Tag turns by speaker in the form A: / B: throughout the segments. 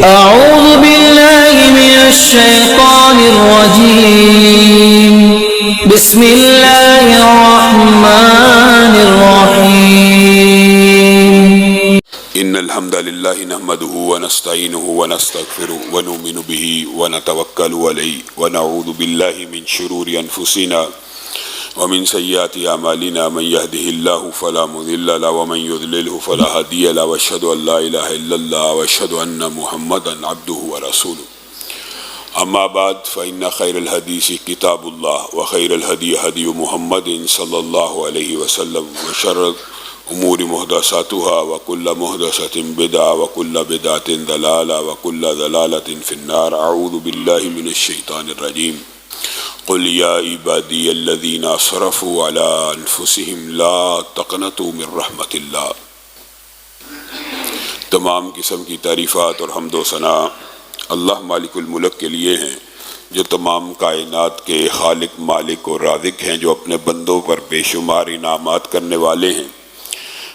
A: أعوذ بالله من الشيطان الرجيم. بسم الله الرحمن الرحيم.
B: إن الحمد لله نحمده ونستعينه ونستغفره ونؤمن به ونتوكل عليه ونعوذ بالله من شرور أنفسنا ومن سيئات أعمالنا. من يهده الله فلا مضل له ومن يضلله فلا هادي له وأشهد أن لا إله إلا الله وأشهد أن محمدا عبده ورسوله. أما بعد فإن خير الحديث كتاب الله وخير الهدي هدي محمد صلى الله عليه وسلم وشر الأمور محدثاتها وكل محدثة بدعة وكل بدعة ضلالة وكل ضلالة في النار. أعوذ بالله من الشيطان الرجيم. قل يا عبادي الذين اسرفوا على انفسهم لا تقنطوا من رحمت اللہ. تمام قسم کی تعریفات اور حمد و ثنا اللہ مالک الملک کے لیے ہیں، جو تمام کائنات کے خالق، مالک اور رازق ہیں، جو اپنے بندوں پر بے شمار انعامات کرنے والے ہیں،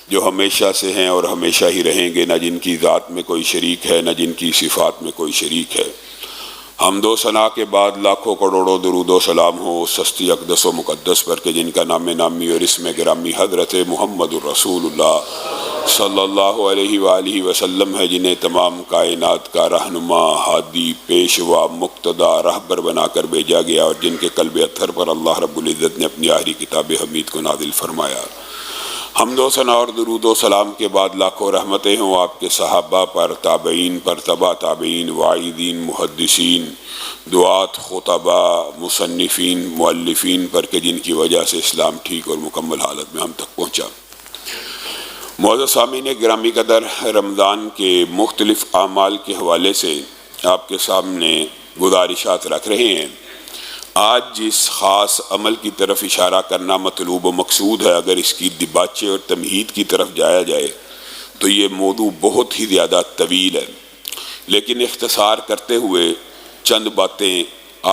B: جو ہمیشہ سے ہیں اور ہمیشہ ہی رہیں گے، نہ جن کی ذات میں کوئی شریک ہے نہ جن کی صفات میں کوئی شریک ہے. حمد و ثنا کے بعد لاکھوں کروڑوں درود و سلام ہو اس ہستی اقدس و مقدس پر کہ جن کا نام نامی اور اسم گرامی حضرت محمد الرسول اللہ صلی اللہ علیہ وآلہ وسلم ہے، جنہیں تمام کائنات کا رہنما، ہادی، پیشوا، مقتدا، رہبر بنا کر بھیجا گیا، اور جن کے قلب اطہر پر اللہ رب العزت نے اپنی آخری کتاب حمید کو نازل فرمایا. حمد و ثنا اور درود و سلام کے بعد لاکھوں رحمتیں ہوں آپ کے صحابہ پر، تابعین پر، تبع تابعین، واعظین، محدثین، دعات، خطبہ، مصنفین، مؤلفین پر کہ جن کی وجہ سے اسلام ٹھیک اور مکمل حالت میں ہم تک پہنچا. معزز سامعین گرامی قدر، رمضان کے مختلف اعمال کے حوالے سے آپ کے سامنے گزارشات رکھ رہے ہیں. آج جس خاص عمل کی طرف اشارہ کرنا مطلوب و مقصود ہے، اگر اس کی دباچے اور تمہید کی طرف جایا جائے تو یہ موضوع بہت ہی زیادہ طویل ہے، لیکن اختصار کرتے ہوئے چند باتیں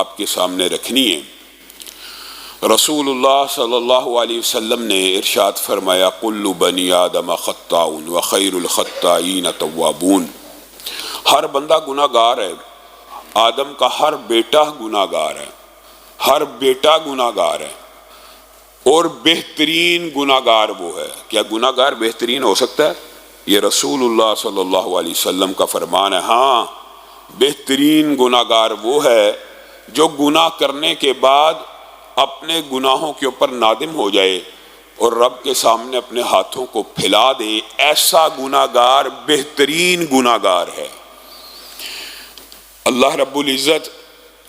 B: آپ کے سامنے رکھنی ہیں. رسول اللہ صلی اللہ علیہ وسلم نے ارشاد فرمایا: کل بنی آدم خطاء وخیر الخطائین توابون. ہر بندہ گناہ گار ہے، آدم کا ہر بیٹا گناہ گار ہے، ہر بیٹا گناہ گار ہے، اور بہترین گناہ گار وہ ہے. کیا گناہ گار بہترین ہو سکتا ہے؟ یہ رسول اللہ صلی اللہ علیہ وسلم کا فرمان ہے. ہاں، بہترین گناہ گار وہ ہے جو گناہ کرنے کے بعد اپنے گناہوں کے اوپر نادم ہو جائے اور رب کے سامنے اپنے ہاتھوں کو پھیلا دے. ایسا گناہ گار بہترین گناہ گار ہے. اللہ رب العزت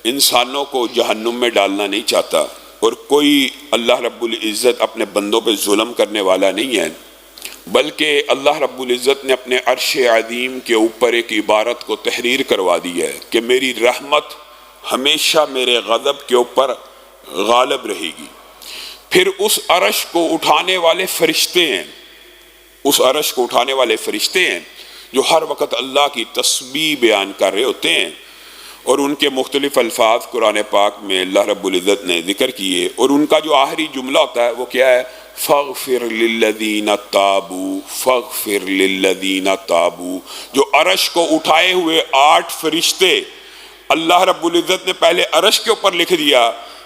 B: انسانوں کو جہنم میں ڈالنا نہیں چاہتا، اور کوئی اللہ رب العزت اپنے بندوں پہ ظلم کرنے والا نہیں ہے، بلکہ اللہ رب العزت نے اپنے عرش عظیم کے اوپر ایک عبارت کو تحریر کروا دی ہے کہ میری رحمت ہمیشہ میرے غضب کے اوپر غالب رہے گی. پھر اس عرش کو اٹھانے والے فرشتے ہیں، اس عرش کو اٹھانے والے فرشتے ہیں جو ہر وقت اللہ کی تسبیح بیان کر رہے ہوتے ہیں، اور ان کے مختلف الفاظ قرآن پاک میں اللہ رب العزت نے ذکر کیے، اور ان کا جو آخری جملہ ہوتا ہے وہ کیا ہے؟ فاغفر للذین تابوا، فاغفر للذین تابوا. جو عرش کو اٹھائے ہوئے 8 فرشتے، اللہ رب العزت نے پہلے عرش کے اوپر لکھ دیا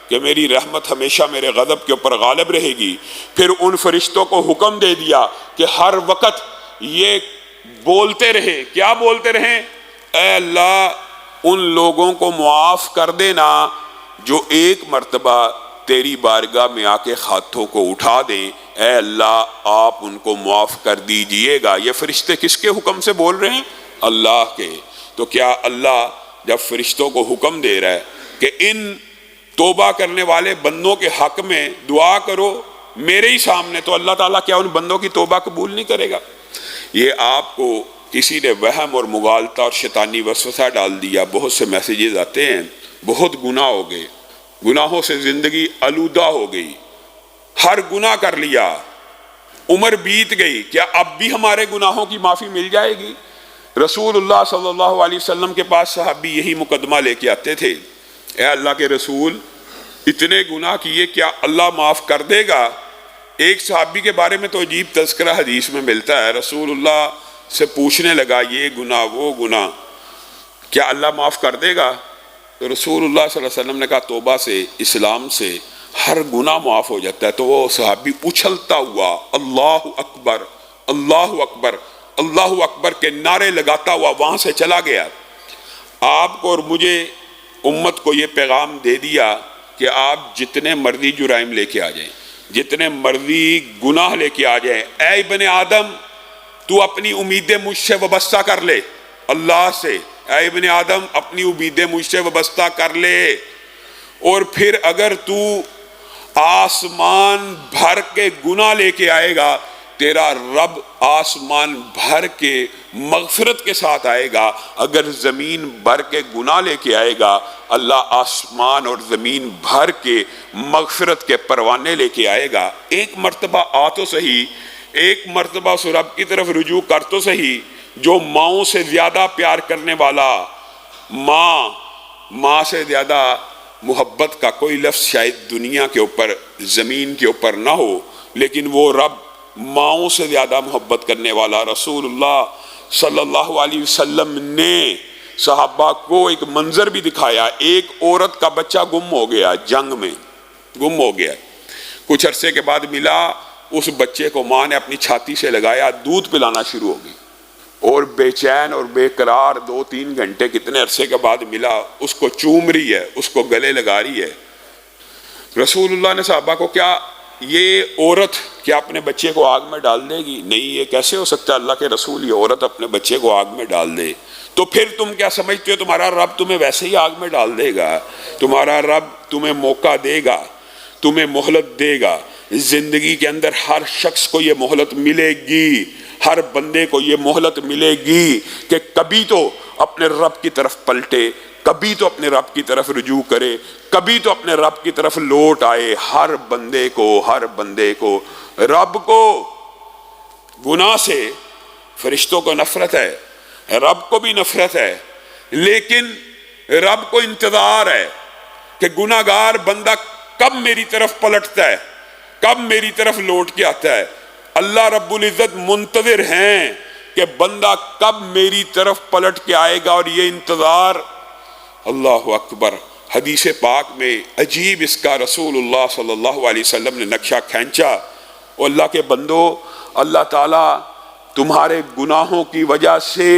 B: کہ میری رحمت ہمیشہ میرے غضب کے اوپر غالب رہے گی. پھر ان فرشتوں کو حکم دے دیا کہ ہر وقت یہ بولتے رہے. کیا بولتے رہیں؟ اے اللہ ان لوگوں کو معاف کر دینا جو ایک مرتبہ تیری بارگاہ میں آ کے ہاتھوں کو اٹھا دیں. اے اللہ آپ ان کو معاف کر دیجئے گا. یہ فرشتے کس کے حکم سے بول رہے ہیں؟ اللہ کے. تو کیا اللہ جب فرشتوں کو حکم دے رہا ہے کہ ان توبہ کرنے والے بندوں کے حق میں دعا کرو میرے ہی سامنے، تو اللہ تعالیٰ کیا ان بندوں کی توبہ قبول نہیں کرے گا؟ یہ آپ کو کسی نے وہم اور مغالطہ اور شیطانی وسوسہ ڈال دیا. بہت سے میسیجز آتے ہیں، بہت گناہ ہو گئے، گناہوں سے زندگی آلودہ ہو گئی، ہر گناہ کر لیا، عمر بیت گئی، کیا اب بھی ہمارے گناہوں کی معافی مل جائے گی؟ رسول اللہ صلی اللہ علیہ وسلم کے پاس صحابی یہی مقدمہ لے کے آتے تھے: اے اللہ کے رسول، اتنے گناہ کیے، کیا اللہ معاف کر دے گا؟ ایک صحابی کے بارے میں تو عجیب تذکرہ حدیث میں ملتا ہے. رسول اللہ سے پوچھنے لگا یہ گناہ وہ گناہ، کیا اللہ معاف کر دے گا؟ تو رسول اللہ صلی اللہ علیہ وسلم نے کہا توبہ سے، اسلام سے ہر گناہ معاف ہو جاتا ہے۔ تو وہ صحابی اچھلتا ہوا اللہ اکبر اللہ اکبر اللہ اکبر کے نعرے لگاتا ہوا وہاں سے چلا گیا۔ آپ کو اور مجھے امت کو یہ پیغام دے دیا کہ آپ جتنے مرضی جرائم لے کے آ جائیں، جتنے مرضی گناہ لے کے آ جائیں، اے ابن آدم تو اپنی امیدیں مجھ سے وابستہ کر لے، اللہ سے، اے ابن آدم اپنی امیدیں مجھ سے وابستہ کر لے، اور پھر اگر تو آسمان بھر کے گناہ لے کے آئے گا، تیرا رب آسمان بھر کے مغفرت کے ساتھ آئے گا۔ اگر زمین بھر کے گناہ لے کے آئے گا، اللہ آسمان اور زمین بھر کے مغفرت کے پروانے لے کے آئے گا۔ ایک مرتبہ آ تو صحیح، ایک مرتبہ اس رب کی طرف رجوع کر تو صحیح۔ جو ماؤں سے زیادہ پیار کرنے والا، ماں سے زیادہ محبت کا کوئی لفظ شاید دنیا کے اوپر، زمین کے اوپر نہ ہو، لیکن وہ رب ماؤں سے زیادہ محبت کرنے والا۔ رسول اللہ صلی اللہ علیہ وسلم نے صحابہ کو ایک منظر بھی دکھایا، ایک عورت کا بچہ گم ہو گیا، جنگ میں گم ہو گیا، کچھ عرصے کے بعد ملا، اس بچے کو ماں نے اپنی چھاتی سے لگایا، دودھ پلانا شروع ہو گئی، اور بے چین اور بے قرار 2-3 گھنٹے کتنے عرصے کے بعد ملا، اس کو چوم رہی ہے، اس کو گلے لگا رہی ہے۔ رسول اللہ نے صحابہ کو، کیا یہ عورت کیا اپنے بچے کو آگ میں ڈال دے گی؟ نہیں، یہ کیسے ہو سکتا ہے اللہ کے رسول، یہ عورت اپنے بچے کو آگ میں ڈال دے؟ تو پھر تم کیا سمجھتے ہو تمہارا رب تمہیں ویسے ہی آگ میں ڈال دے گا؟ تمہارا رب تمہیں موقع دے گا، تمہیں مہلت دے گا۔ زندگی کے اندر ہر شخص کو یہ مہلت ملے گی، ہر بندے کو یہ مہلت ملے گی کہ کبھی تو اپنے رب کی طرف پلٹے، کبھی تو اپنے رب کی طرف رجوع کرے، کبھی تو اپنے رب کی طرف لوٹ آئے۔ ہر بندے کو رب کو گناہ سے، فرشتوں کو نفرت ہے، رب کو بھی نفرت ہے، لیکن رب کو انتظار ہے کہ گناہگار بندہ کب میری طرف پلٹتا ہے، کب میری طرف لوٹ کے آتا ہے۔ اللہ رب العزت منتظر ہیں کہ بندہ کب میری طرف پلٹ کے آئے گا، اور یہ انتظار، اللہ اکبر، حدیث پاک میں عجیب اس کا رسول اللہ صلی اللہ علیہ وسلم نے نقشہ کھینچا۔ اور اللہ کے بندو، اللہ تعالیٰ تمہارے گناہوں کی وجہ سے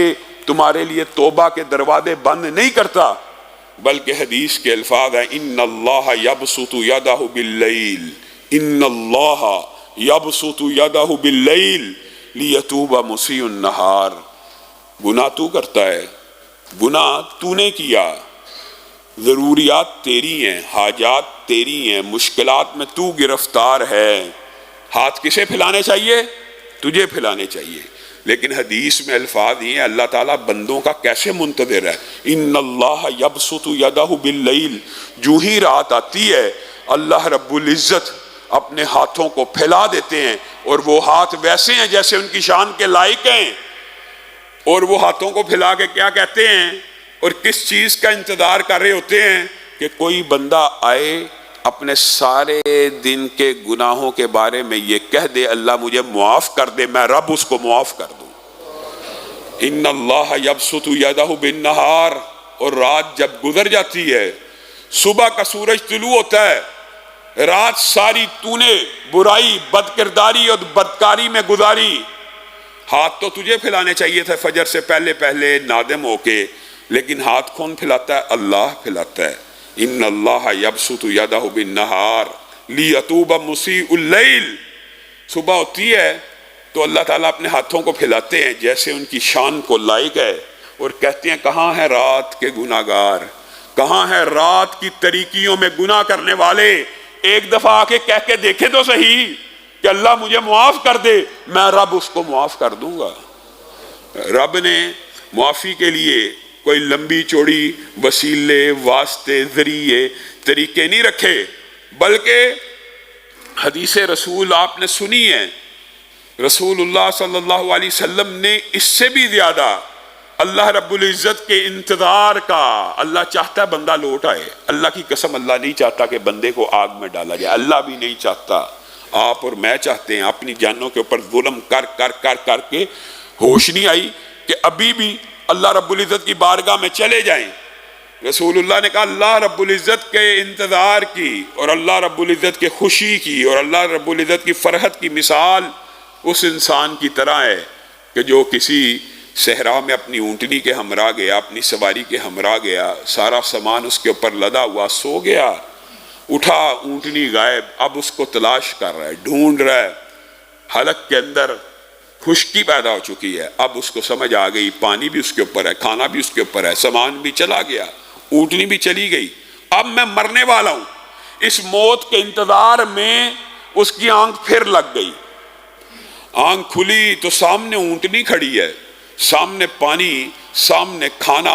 B: تمہارے لیے توبہ کے دروازے بند نہیں کرتا، بلکہ حدیث کے الفاظ ہیں، ان اللہ یبسط یدہ باللیل، ان اللہ یبسط یدہ باللیل لیتوب مسیء النہار۔ گناہ تو کرتا ہے، گناہ تو نے کیا، ضروریات تیری ہیں، حاجات تیری ہیں، مشکلات میں تو گرفتار ہے، ہاتھ کسے پھیلانے چاہیے؟ تجھے پھیلانے چاہیے۔ لیکن حدیث میں الفاظ یہ ہیں، اللہ تعالیٰ بندوں کا کیسے منتظر ہے، ان اللہ یبسط یدہ باللیل، جو ہی رات آتی ہے اللہ رب العزت اپنے ہاتھوں کو پھیلا دیتے ہیں، اور وہ ہاتھ ویسے ہیں جیسے ان کی شان کے لائق ہیں، اور وہ ہاتھوں کو پھیلا کے کیا کہتے ہیں اور کس چیز کا انتظار کر رہے ہوتے ہیں کہ کوئی بندہ آئے اپنے سارے دن کے گناہوں کے بارے میں یہ کہہ دے، اللہ مجھے معاف کر دے، میں رب اس کو معاف کر دوں۔ ان اللہ یبسط یدہ بالنہار، اور رات جب گزر جاتی ہے، صبح کا سورج طلوع ہوتا ہے، رات ساری تو نے برائی، بد کرداری اور بدکاری میں گزاری، ہاتھ تو تجھے پھیلانے چاہیے تھے فجر سے پہلے پہلے نادم ہو کے، لیکن ہاتھ کون پھیلاتا ہے؟ اللہ پھیلاتا ہے۔ ان اللہ یبسط یدہ بالنہار لیتوب مسیء اللیل، صبح ہوتی ہے تو اللہ تعالیٰ اپنے ہاتھوں کو پھیلاتے ہیں جیسے ان کی شان کو لائق ہے، اور کہتے ہیں کہاں ہے رات کے گناہگار، کہاں ہے رات کی طریقیوں میں گناہ کرنے والے؟ ایک دفعہ آ کے کہہ کے دیکھے تو صحیح کہ اللہ مجھے معاف کر دے، میں رب اس کو معاف کر دوں گا۔ رب نے معافی کے لیے کوئی لمبی چوڑی وسیلے، واسطے، ذریعے، طریقے نہیں رکھے، بلکہ حدیث رسول آپ نے سنی ہے، رسول اللہ صلی اللہ علیہ وسلم نے اس سے بھی زیادہ اللہ رب العزت کے انتظار کا، اللہ چاہتا ہے بندہ لوٹ آئے، اللہ کی قسم اللہ نہیں چاہتا کہ بندے کو آگ میں ڈالا جائے، اللہ بھی نہیں چاہتا، آپ اور میں چاہتے ہیں۔ اپنی جانوں کے اوپر ظلم کر کر کر کر کے ہوش نہیں آئی کہ ابھی بھی اللہ رب العزت کی بارگاہ میں چلے جائیں. رسول اللہ نے کہا اللہ رب العزت کے انتظار کی اور اللہ رب العزت کے خوشی کی اور اللہ رب العزت کی فرحت کی مثال اس انسان کی طرح ہے کہ جو کسی صحرا میں اپنی اونٹنی کے ہمراہ گیا، اپنی سواری کے ہمراہ گیا، سارا سامان اس کے اوپر لدا ہوا، سو گیا، اٹھا اونٹنی غائب، اب اس کو تلاش کر رہا ہے، ڈھونڈ رہا ہے، حلق کے اندر خشکی پیدا ہو چکی ہے، اب اس کو سمجھ آ گئی پانی بھی اس کے اوپر ہے، کھانا بھی اس کے اوپر ہے، سامان بھی چلا گیا، اونٹنی بھی چلی گئی، اب میں مرنے والا ہوں. اس موت کے انتظار میں اس کی آنکھ پھر لگ گئی. آنکھ کھلی تو سامنے اونٹنی کھڑی ہے، سامنے پانی، سامنے کھانا،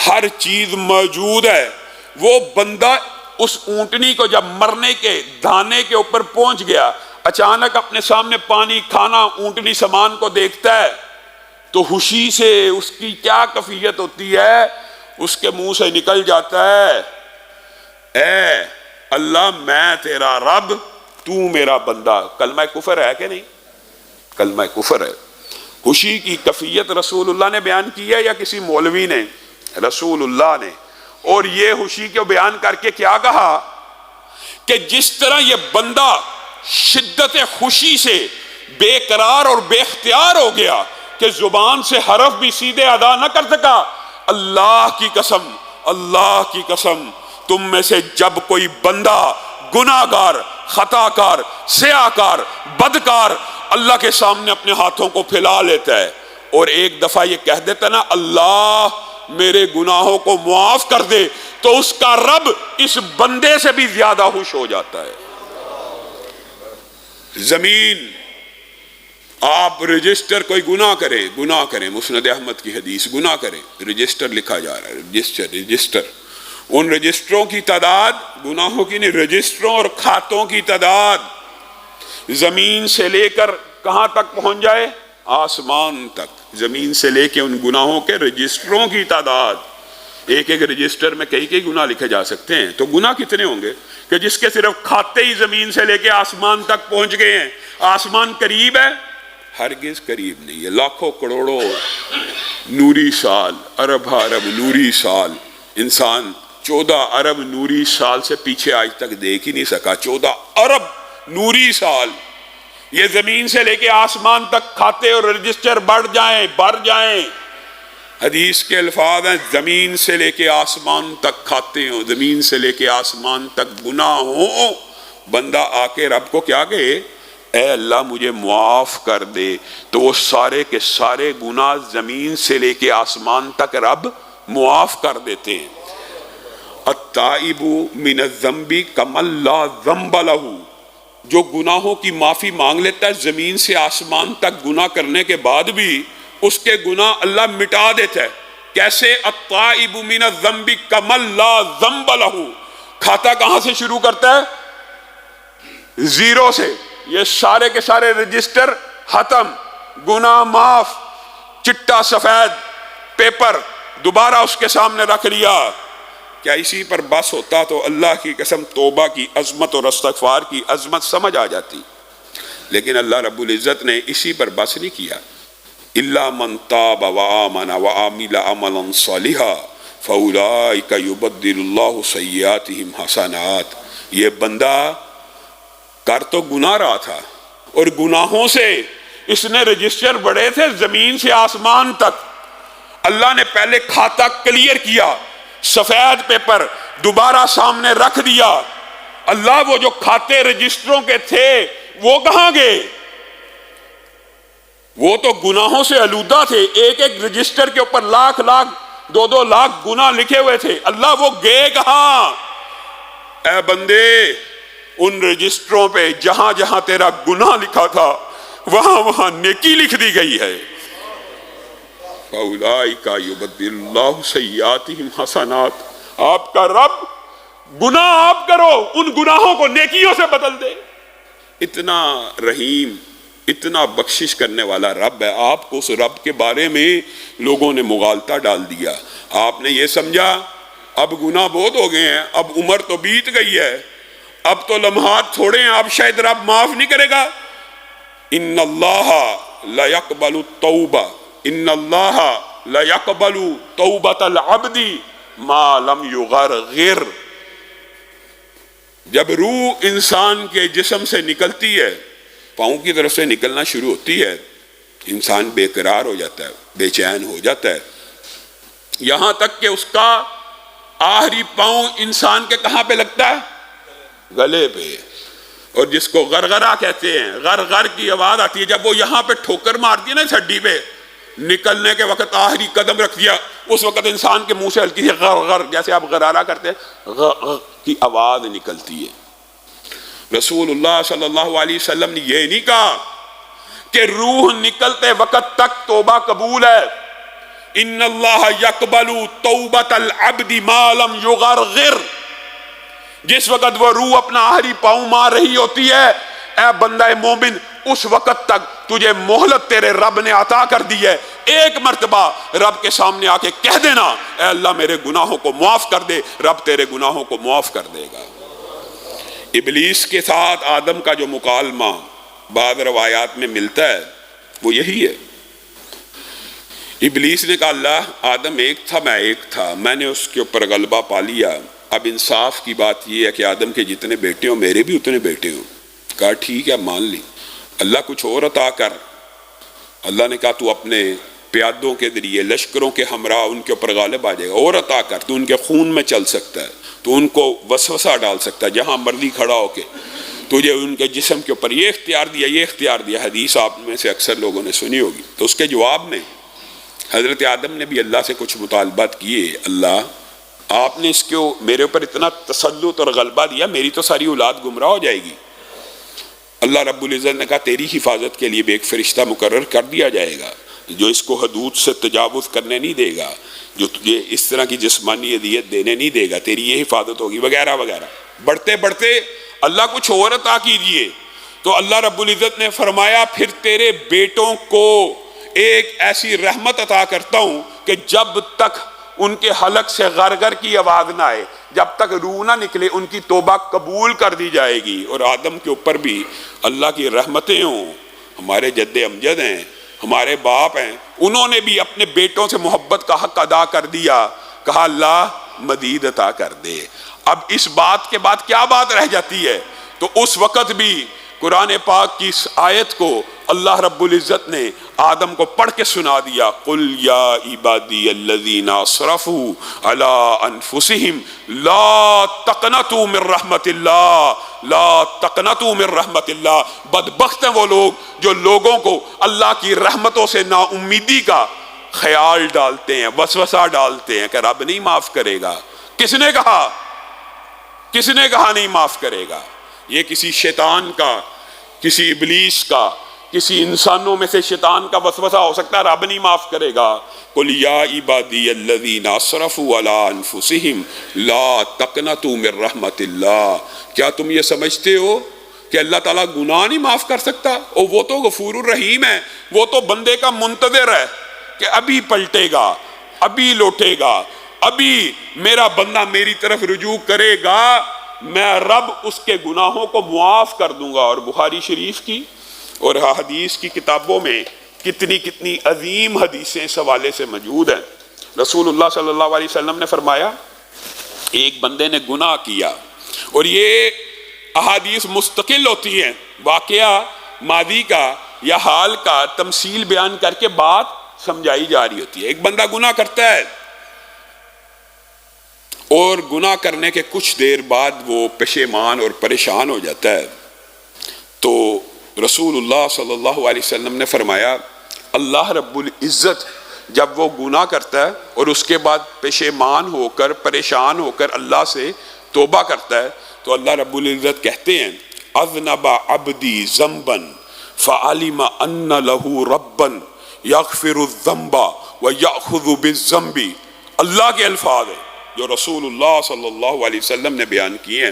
B: ہر چیز موجود ہے. وہ بندہ اس اونٹنی کو جب مرنے کے دانے کے اوپر پہنچ گیا، اچانک اپنے سامنے پانی، کھانا، اونٹنی، سامان کو دیکھتا ہے تو خوشی سے اس کی کیا کیفیت ہوتی ہے، اس کے منہ سے نکل جاتا ہے اے اللہ میں تیرا رب، تو میرا بندہ. کلمہ کفر ہے کہ نہیں؟ کلمہ کفر ہے. خوشی کی کیفیت رسول اللہ نے بیان کی ہے یا کسی مولوی نے؟ رسول اللہ نے. اور یہ خوشی کو بیان کر کے کیا کہا کہ جس طرح یہ بندہ شدت خوشی سے بے قرار اور بے اختیار ہو گیا کہ زبان سے حرف بھی سیدھے ادا نہ کر سکا، اللہ کی قسم، اللہ کی قسم، تم میں سے جب کوئی بندہ گناہ گار، خطا کار، سیاہ کار، بدکار اللہ کے سامنے اپنے ہاتھوں کو پھیلا لیتا ہے اور ایک دفعہ یہ کہہ دیتا نا اللہ میرے گناہوں کو معاف کر دے، تو اس کا رب اس بندے سے بھی زیادہ خوش ہو جاتا ہے. زمین آپ رجسٹر، کوئی گناہ کریں، مسند احمد کی حدیث، گناہ کریں، رجسٹر لکھا جا رہا ہے، رجسٹر. ان رجسٹروں کی تعداد، گناہوں کی نہیں، رجسٹروں اور کھاتوں کی تعداد زمین سے لے کر کہاں تک پہنچ جائے؟ آسمان تک. زمین سے لے کے ان گناہوں کے رجسٹروں کی تعداد، ایک ایک رجسٹر میں کئی گناہ لکھے جا سکتے ہیں. تو گناہ کتنے ہوں گے کہ جس کے صرف کھاتے ہی زمین سے لے کے آسمان تک پہنچ گئے ہیں. آسمان قریب ہے؟ ہرگز قریب نہیں ہے. لاکھوں کروڑوں نوری سال، ارب نوری سال، انسان 14 ارب نوری سال سے پیچھے آج تک دیکھ ہی نہیں سکا. 14 ارب نوری سال یہ زمین سے لے کے آسمان تک کھاتے اور رجسٹر بڑھ جائیں. حدیث کے الفاظ ہیں زمین سے لے کے آسمان تک کھاتے ہوں، زمین سے لے کے آسمان تک گناہ ہوں. بندہ آ کے رب کو کیا کہے اے اللہ مجھے معاف کر دے، تو وہ سارے کے سارے گناہ زمین سے لے کے آسمان تک رب معاف کر دیتے ہیں. التائب من الذنب کمن لا ذنب لہ، جو گناہوں کی معافی مانگ لیتا ہے زمین سے آسمان تک گناہ کرنے کے بعد بھی اس کے گناہ اللہ مٹا دیتا ہے. کیسے؟ التائب من الذنب کمن لا ذنب لہ. کھاتا کہاں سے شروع کرتا ہے؟ زیرو سے. یہ سارے کے سارے رجسٹر ختم، گناہ معاف، چٹا سفید پیپر دوبارہ اس کے سامنے رکھ لیا. کیا اسی پر بس ہوتا تو اللہ کی قسم توبہ کی عظمت اور استغفار کی عظمت سمجھ آ جاتی. لیکن اللہ رب العزت نے اسی پر بس نہیں کیا. الا من تاب وآمن وعمل عملا صالحا فاولئک یبدل اللہ سیئاتہم حسنات. یہ بندہ کر تو گناہ رہا تھا اور گناہوں سے اس نے رجسٹر بڑھے تھے زمین سے آسمان تک. اللہ نے پہلے کھاتا کلیئر کیا، سفید پیپر دوبارہ سامنے رکھ دیا. اللہ وہ جو کھاتے رجسٹروں کے تھے وہ کہاں گئے؟ وہ تو گناہوں سے آلودہ تھے، ایک ایک رجسٹر کے اوپر لاکھ 2 لاکھ گناہ لکھے ہوئے تھے. اللہ وہ گئے کہاں؟ اے بندے ان رجسٹروں پہ جہاں جہاں تیرا گناہ لکھا تھا وہاں نیکی لکھ دی گئی ہے. فَأُولَٰئِكَ يُبَدِّلُ اللَّهُ سَيِّئَاتِهِمْ حَسَنَاتٍ. آپ کا رب گناہ آپ کرو ان گناہوں کو نیکیوں سے بدل دے. اتنا رحیم، اتنا بخشش کرنے والا رب ہے. آپ کو اس رب کے بارے میں لوگوں نے مغالطہ ڈال دیا. آپ نے یہ سمجھا اب گناہ بہت ہو گئے ہیں، اب عمر تو بیت گئی ہے، اب تو لمحات تھوڑے ہیں، اب شاید رب معاف نہیں کرے گا. ان اللہ لا يقبل التوبہ، ان اللہ لَيَقْبَلُ تَوْبَةَ الْعَبْدِ مَا لَمْ يُغَرْغِرْ۔ جب روح انسان کے جسم سے نکلتی ہے، پاؤں کی طرف سے نکلنا شروع ہوتی ہے، انسان بے قرار ہو جاتا ہے، بے چین ہو جاتا ہے، یہاں تک کہ اس کا آخری پاؤں انسان کے کہاں پہ لگتا ہے؟ گلے پہ۔ اور جس کو غرغرہ کہتے ہیں، غرغر کی آواز آتی ہے جب وہ یہاں پہ ٹھوکر مارتی ہے نا اس ہڈی پہ، نکلنے کے وقت آخری قدم رکھ دیا، اس وقت انسان کے منہ سے ہلکی سی غرغر، جیسے آپ غرارہ کرتے ہیں، غرغر کی آواز نکلتی ہے۔ رسول اللہ صلی اللہ علیہ وسلم نے یہ نہیں کہا کہ روح نکلتے وقت تک توبہ قبول ہے، ان اللہ یقبل توبۃ العبد ما لم یغرغر، جس وقت وہ روح اپنا آخری پاؤں مار رہی ہوتی ہے، اے بندہ مومن اس وقت تک تجھے مہلت تیرے رب نے عطا کر دی ہے، ایک مرتبہ رب کے سامنے آ کے کہہ دینا اے اللہ میرے گناہوں کو معاف کر دے، رب تیرے گناہوں کو معاف کر دے گا۔ ابلیس کے ساتھ آدم کا جو مکالمہ بعض روایات میں ملتا ہے وہ یہی ہے۔ ابلیس نے کہا اللہ آدم ایک تھا میں ایک تھا، میں نے اس کے اوپر غلبہ پا لیا، اب انصاف کی بات یہ ہے کہ آدم کے جتنے بیٹے ہوں میرے بھی اتنے بیٹے ہوں۔ کہا ٹھیک ہے مان لی، اللہ کچھ اور عطا کر۔ اللہ نے کہا تو اپنے پیادوں کے ذریعے لشکروں کے ہمراہ ان کے اوپر غالب آ جائے گا، اور عطا کر، تو ان کے خون میں چل سکتا ہے، تو ان کو وسوسہ ڈال سکتا ہے جہاں مرضی کھڑا ہو کے، تجھے ان کے جسم کے اوپر یہ اختیار دیا یہ اختیار دیا۔ حدیث آپ میں سے اکثر لوگوں نے سنی ہوگی۔ تو اس کے جواب میں حضرت آدم نے بھی اللہ سے کچھ مطالبات کیے، اللہ آپ نے اس کو میرے اوپر اتنا تسلط اور غلبہ دیا، میری تو ساری اولاد گمراہ ہو جائے گی۔ اللہ رب العزت نے کہا تیری حفاظت کے لیے بھی ایک فرشتہ مقرر کر دیا جائے گا جو اس کو حدود سے تجاوز کرنے نہیں دے گا، جو تجھے اس طرح کی جسمانی اذیت دینے نہیں دے گا، تیری یہ حفاظت ہوگی وغیرہ وغیرہ۔ بڑھتے بڑھتے اللہ کچھ اور عطا کیجیے، تو اللہ رب العزت نے فرمایا پھر تیرے بیٹوں کو ایک ایسی رحمت عطا کرتا ہوں کہ جب تک ان کے حلق سے غرغر کی آواز نہ آئے، جب تک روح نہ نکلے، ان کی توبہ قبول کر دی جائے گی۔ اور آدم کے اوپر بھی اللہ کی رحمتیں ہوں، ہمارے جد امجد ہیں، ہمارے باپ ہیں، انہوں نے بھی اپنے بیٹوں سے محبت کا حق ادا کر دیا، کہا اللہ مزید عطا کر دے۔ اب اس بات کے بعد کیا بات رہ جاتی ہے؟ تو اس وقت بھی قرآن پاک کی اس آیت کو اللہ رب العزت نے آدم کو پڑھ کے سنا دیا، قُلْ يَا عِبَادِيَ الَّذِينَ أَسْرَفُوا عَلَىٰ أَنفُسِهِمْ لَا تَقْنَطُوا مِن رَحْمَةِ اللَّهِ لَا تَقْنَطُوا مِن رَحْمَةِ اللَّهِ۔ بدبخت ہیں وہ لوگ جو لوگوں کو اللہ کی رحمتوں سے نا امیدی کا خیال ڈالتے ہیں، وسوسہ ڈالتے ہیں کہ رب نہیں معاف کرے گا۔ کس نے کہا؟ کس نے کہا نہیں معاف کرے گا؟ یہ کسی شیطان کا، کسی ابلیس کا، کسی انسانوں میں سے شیطان کا وسوسہ ہو سکتا ہے، رب نہیں معاف کرے گا۔ قُلْ يَا عِبَادِيَ الَّذِينَ أَسْرَفُوا عَلَىٰ أَنفُسِهِمْ لَا تَقْنَطُوا مِن رَحْمَةِ اللَّهِ۔ کیا تم یہ سمجھتے ہو کہ اللہ تعالیٰ گناہ نہیں معاف کر سکتا؟ اور وہ تو غفور الرحیم ہے، وہ تو بندے کا منتظر ہے کہ ابھی پلٹے گا، ابھی لوٹے گا، ابھی میرا بندہ میری طرف رجوع کرے گا، میں رب اس کے گناہوں کو معاف کر دوں گا۔ اور بخاری شریف کی اور حدیث کی کتابوں میں کتنی کتنی عظیم حدیثیں اس حوالے سے موجود ہیں۔ رسول اللہ صلی اللہ علیہ وسلم نے فرمایا ایک بندے نے گناہ کیا، اور یہ احادیث مستقل ہوتی ہیں، واقعہ ماضی کا یا حال کا تمثیل بیان کر کے بات سمجھائی جا رہی ہوتی ہے۔ ایک بندہ گناہ کرتا ہے اور گناہ کرنے کے کچھ دیر بعد وہ پشیمان اور پریشان ہو جاتا ہے، تو رسول اللہ صلی اللہ علیہ وسلم نے فرمایا اللہ رب العزت جب وہ گناہ کرتا ہے اور اس کے بعد پشیمان ہو کر پریشان ہو کر اللہ سے توبہ کرتا ہے، تو اللہ رب العزت کہتے ہیں اذنب عبدی ذنبا فعلم ان له ربا یغفر الذنب ویأخذ بالذنب۔ اللہ کے الفاظ ہیں جو رسول اللہ صلی اللہ علیہ وسلم نے بیان کیے ہیں،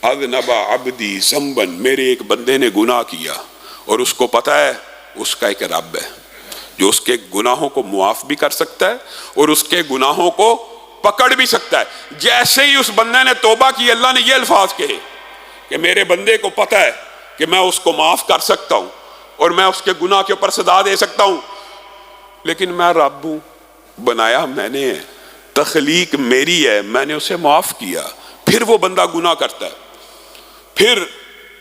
B: اذنب عبدی ذنبا، میرے ایک بندے نے گناہ کیا اور اس کو پتہ ہے اس کا ایک رب ہے جو اس کے گناہوں کو معاف بھی کر سکتا ہے اور اس کے گناہوں کو پکڑ بھی سکتا ہے۔ جیسے ہی اس بندے نے توبہ کی، اللہ نے یہ الفاظ کہے کہ میرے بندے کو پتہ ہے کہ میں اس کو معاف کر سکتا ہوں اور میں اس کے گناہ کے اوپر سزا دے سکتا ہوں، لیکن میں رب ہوں، بنایا میں نے ہے، تخلیق میری ہے، میں نے اسے معاف کیا. پھر وہ بندہ گناہ کرتا ہے، پھر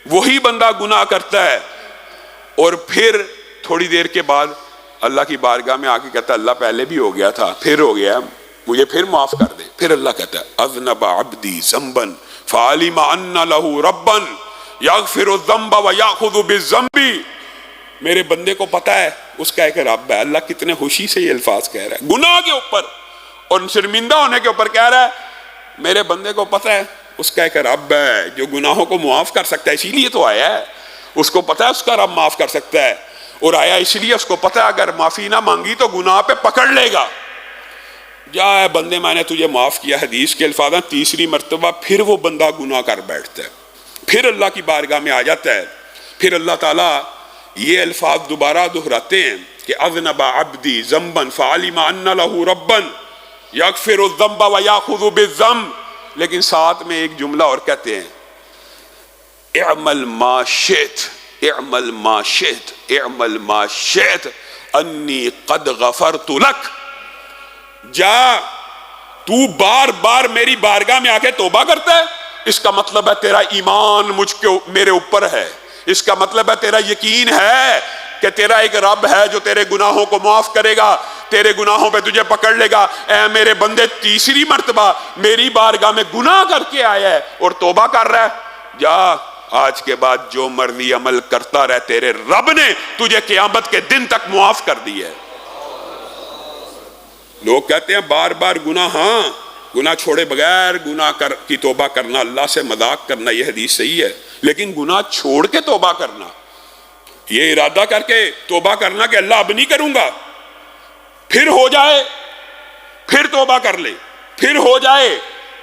B: وہی بندہ گناہ کرتا ہے، اور پھر تھوڑی دیر کے بعد اللہ کی بارگاہ میں آ کے کہتا ہے اللہ پہلے بھی ہو گیا تھا، پھر ہو گیا، مجھے پھر معاف کر دے. پھر اللہ کہتا ہے اذنب عبدی ذنبا فعلم ان له ربا یغفر الذنب ویأخذ بالذنب. میرے بندے کو پتا ہے اس کا ایک رب ہے. اللہ کتنے خوشی سے یہ الفاظ کہہ رہا ہے گناہ کے اوپر اور شرمندہ ہونے کے اوپر کہہ رہا ہے میرے بندے کو پتا ہے اس کا ایک رب ہے جو گناہوں کو معاف کر سکتا ہے. اسی لیے تو آیا ہے، اس کو پتا ہے اس کا رب معاف کر سکتا ہے، اور آیا اس لیے اس کو پتا ہے اگر معافی نہ مانگی تو گناہ پہ پکڑ لے گا. جا اے بندے میں نے تجھے معاف کیا. حدیث کے الفاظ ہیں تیسری مرتبہ پھر وہ بندہ گناہ کر بیٹھتا ہے، پھر اللہ کی بارگاہ میں آ جاتا ہے. پھر اللہ تعالیٰ یہ الفاظ دوبارہ دہراتے ہیں کہ اذنب عبدی ذنبا فعلم ان له ربا یغفر الذنب ویأخذ بالذنب. لیکن ساتھ میں ایک جملہ اور کہتے ہیں اعمل ما شئت اعمل ما شئت اعمل ما شئت انی قد غفرت لک. جا تو بار بار میری بارگاہ میں آ کے توبہ کرتا ہے، اس کا مطلب ہے تیرا ایمان میرے اوپر ہے، اس کا مطلب ہے تیرا یقین ہے کہ تیرا ایک رب ہے جو تیرے گناہوں کو معاف کرے گا، تیرے گناہوں پہ تجھے پکڑ لے گا. اے میرے بندے تیسری مرتبہ میری بارگاہ میں گناہ کر کے آیا ہے اور توبہ کر رہا ہے، جا آج کے بعد جو مرضی عمل کرتا رہ، تیرے رب نے تجھے قیامت کے دن تک معاف کر دی ہے. لوگ کہتے ہیں بار بار گناہ، ہاں گناہ چھوڑے بغیر گناہ کی توبہ کرنا، اللہ سے مذاق کرنا، یہ حدیث صحیح ہے. لیکن گناہ چھوڑ کے توبہ کرنا، یہ ارادہ کر کے توبہ کرنا کہ اللہ اب نہیں کروں گا، پھر ہو جائے پھر توبہ کر لے، پھر ہو جائے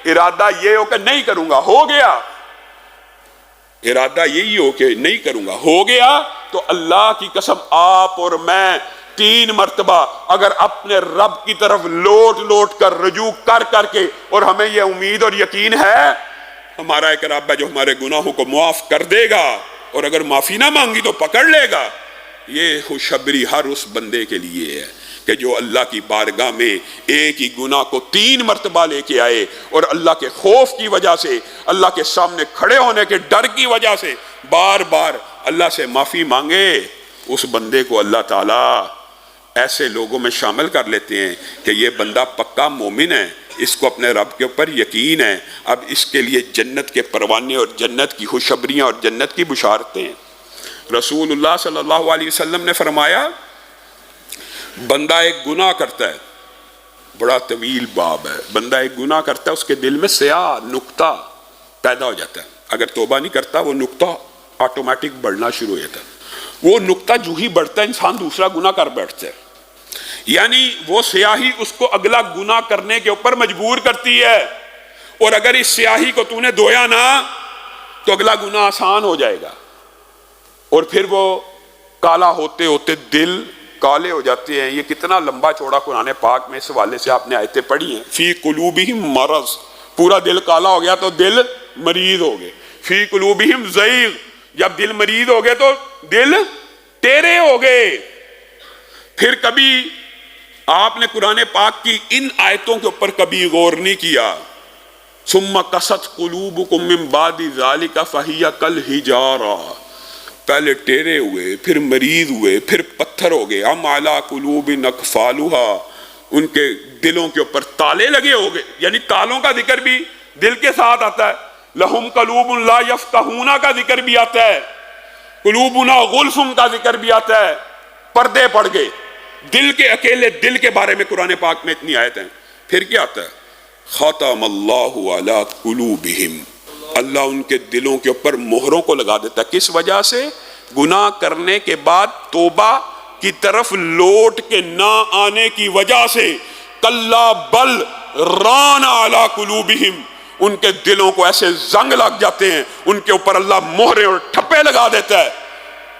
B: ارادہ یہ ہو کہ نہیں کروں گا، ہو گیا ارادہ یہی ہو کہ نہیں کروں گا، ہو گیا تو اللہ کی قسم آپ اور میں 3 مرتبہ اگر اپنے رب کی طرف لوٹ کر رجوع کر کے، اور ہمیں یہ امید اور یقین ہے ہمارا ایک رب ہے جو ہمارے گناہوں کو معاف کر دے گا، اور اگر معافی نہ مانگی تو پکڑ لے گا. یہ خوشخبری ہر اس بندے کے لیے ہے کہ جو اللہ کی بارگاہ میں ایک ہی گناہ کو 3 مرتبہ لے کے آئے، اور اللہ کے خوف کی وجہ سے، اللہ کے سامنے کھڑے ہونے کے ڈر کی وجہ سے بار بار اللہ سے معافی مانگے. اس بندے کو اللہ تعالیٰ ایسے لوگوں میں شامل کر لیتے ہیں کہ یہ بندہ پکا مومن ہے، اس کو اپنے رب کے اوپر یقین ہے. اب اس کے لیے جنت کے پروانے اور جنت کی خوشخبریاں اور جنت کی بشارتیں ہیں. رسول اللہ صلی اللہ علیہ وسلم نے فرمایا بندہ ایک گناہ کرتا ہے، بڑا طویل باب ہے، بندہ ایک گناہ کرتا ہے، اس کے دل میں سیاہ نقطہ پیدا ہو جاتا ہے. اگر توبہ نہیں کرتا وہ نقطہ آٹومیٹک بڑھنا شروع ہو جاتا ہے. وہ نقطہ جو ہی بڑھتا ہے انسان دوسرا گناہ کر بیٹھتا ہے. یعنی وہ سیاہی اس کو اگلا گناہ کرنے کے اوپر مجبور کرتی ہے، اور اگر اس سیاہی کو تو نے دھویا نہ تو اگلا گناہ آسان ہو جائے گا. اور پھر وہ کالا ہوتے ہوتے دل کالے ہو جاتے ہیں. یہ کتنا لمبا چوڑا قرآن پاک میں اس حوالے سے آپ نے آیتیں پڑھی ہیں. فی قلوبہم مرض، پورا دل کالا ہو گیا تو دل مریض ہو گئے. فی قلوبہم زیغ، جب دل مریض ہو گئے تو دل ٹیرے ہو گئے. پھر کبھی آپ نے قرآن پاک کی ان آیتوں کے اوپر کبھی غور نہیں کیا. ثم قست قلوبکم من بعد ذلک فہی کالحجارہ، پہلے ٹیرے ہوئے، پھر مریض ہوئے، پھر پتھر ہو گئے. ام علی قلوب اقفالھا، ان کے دلوں کے اوپر تالے لگے ہو گئے. یعنی تالوں کا ذکر بھی دل کے ساتھ آتا ہے. لہم قلوب لا یفقہون کا ذکر بھی آتا ہے، قلوبنا غلف کا ذکر بھی آتا ہے. پردے پڑ گئے دل کے، اکیلے دل کے بارے میں قرآن پاک میں اتنی آیتیں ہیں. پھر کیا آتا ہے؟ ختم اللہ علی قلوبہم، اللہ ان کے دلوں کے اوپر مہروں کو لگا دیتا ہے. کس وجہ سے؟ گناہ کرنے کے بعد توبہ کی طرف لوٹ کے نہ آنے کی وجہ سے. کلا بل ران علی قلوبہم، ان کے دلوں کو ایسے زنگ لگ جاتے ہیں، ان کے اوپر اللہ مہرے اور ٹھپے لگا دیتا ہے.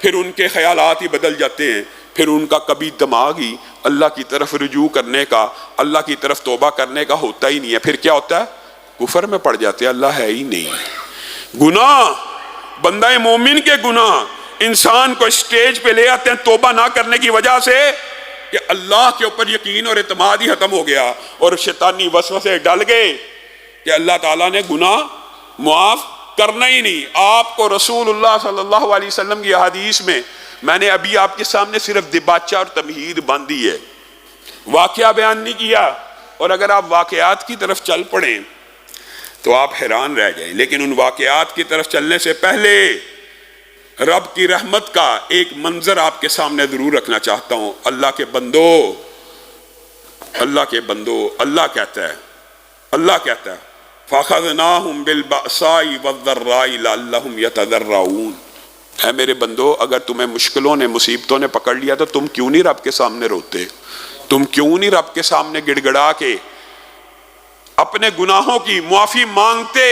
B: پھر ان کے خیالات ہی بدل جاتے ہیں، پھر ان کا کبھی دماغ ہی اللہ کی طرف رجوع کرنے کا، اللہ کی طرف توبہ کرنے کا ہوتا ہی نہیں ہے. پھر کیا ہوتا ہے؟ کفر میں پڑ جاتے ہیں، اللہ ہے ہی نہیں. گناہ، بندہ مومن کے گناہ انسان کو اسٹیج پہ لے آتے ہیں توبہ نہ کرنے کی وجہ سے کہ اللہ کے اوپر یقین اور اعتماد ہی ختم ہو گیا اور شیطانی وسوسے ڈل گئے کہ اللہ تعالیٰ نے گناہ معاف کرنا ہی نہیں. آپ کو رسول اللہ صلی اللہ علیہ وسلم کی احادیث میں نے ابھی آپ کے سامنے صرف دباچہ اور تمہید باندھی ہے، واقعہ بیان نہیں کیا. اور اگر آپ واقعات کی طرف چل پڑیں تو آپ حیران رہ جائیں. لیکن ان واقعات کی طرف چلنے سے پہلے رب کی رحمت کا ایک منظر آپ کے سامنے ضرور رکھنا چاہتا ہوں. اللہ کے بندو، اللہ کہتا ہے فَأَخَذْنَاهُمْ بِالْبَأْسَاءِ وَالضَّرَّاءِ لَعَلَّهُمْ يَتَضَرَّعُونَ. اے میرے بندو، اگر تمہیں مشکلوں نے، مصیبتوں نے پکڑ لیا تو تم کیوں نہیں رب کے سامنے روتے؟ تم کیوں نہیں رب کے سامنے گڑ گڑا کے اپنے گناہوں کی معافی مانگتے؟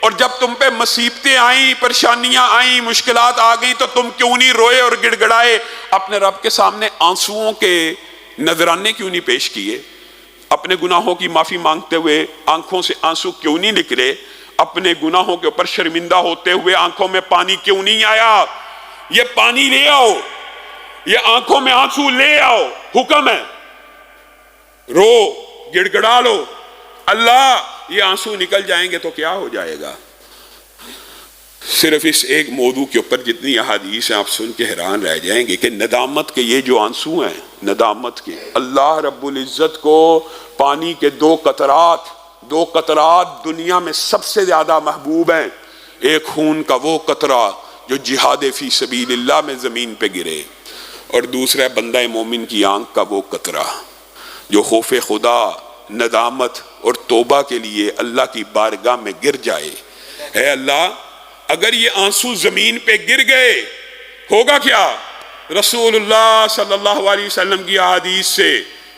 B: اور جب تم پہ مصیبتیں آئیں، پریشانیاں آئیں، مشکلات آ گئیں تو تم کیوں نہیں روئے اور گڑ گڑائے؟ اپنے رب کے سامنے آنسوؤں کے نذرانے کیوں نہیں پیش کیے؟ اپنے گناہوں کی معافی مانگتے ہوئے آنکھوں سے آنسو کیوں نہیں نکلے؟ اپنے گناہوں کے اوپر شرمندہ ہوتے ہوئے آنکھوں میں پانی کیوں نہیں آیا؟ یہ پانی لے آؤ، یہ آنکھوں میں آنسو لے آؤ، حکم ہے. رو، گڑ گڑا لو. اللہ، یہ آنسو نکل جائیں گے تو کیا ہو جائے گا؟ صرف اس ایک موضوع کے اوپر جتنی احادیث ہیں آپ سن کے حیران رہ جائیں گے کہ ندامت کے یہ جو آنسو ہیں، ندامت کے، اللہ رب العزت کو پانی کے دو قطرات دنیا میں سب سے زیادہ محبوب ہیں. ایک خون کا وہ قطرہ جو جہاد فی سبیل اللہ میں زمین پہ گرے، اور دوسرا بندہ مومن کی آنکھ کا وہ قطرہ جو خوف خدا، ندامت اور توبہ کے لیے اللہ کی بارگاہ میں گر جائے. اے اللہ، اگر یہ آنسو زمین پہ گر گئے ہوگا کیا؟ رسول اللہ صلی اللہ علیہ وسلم کی احادیث سے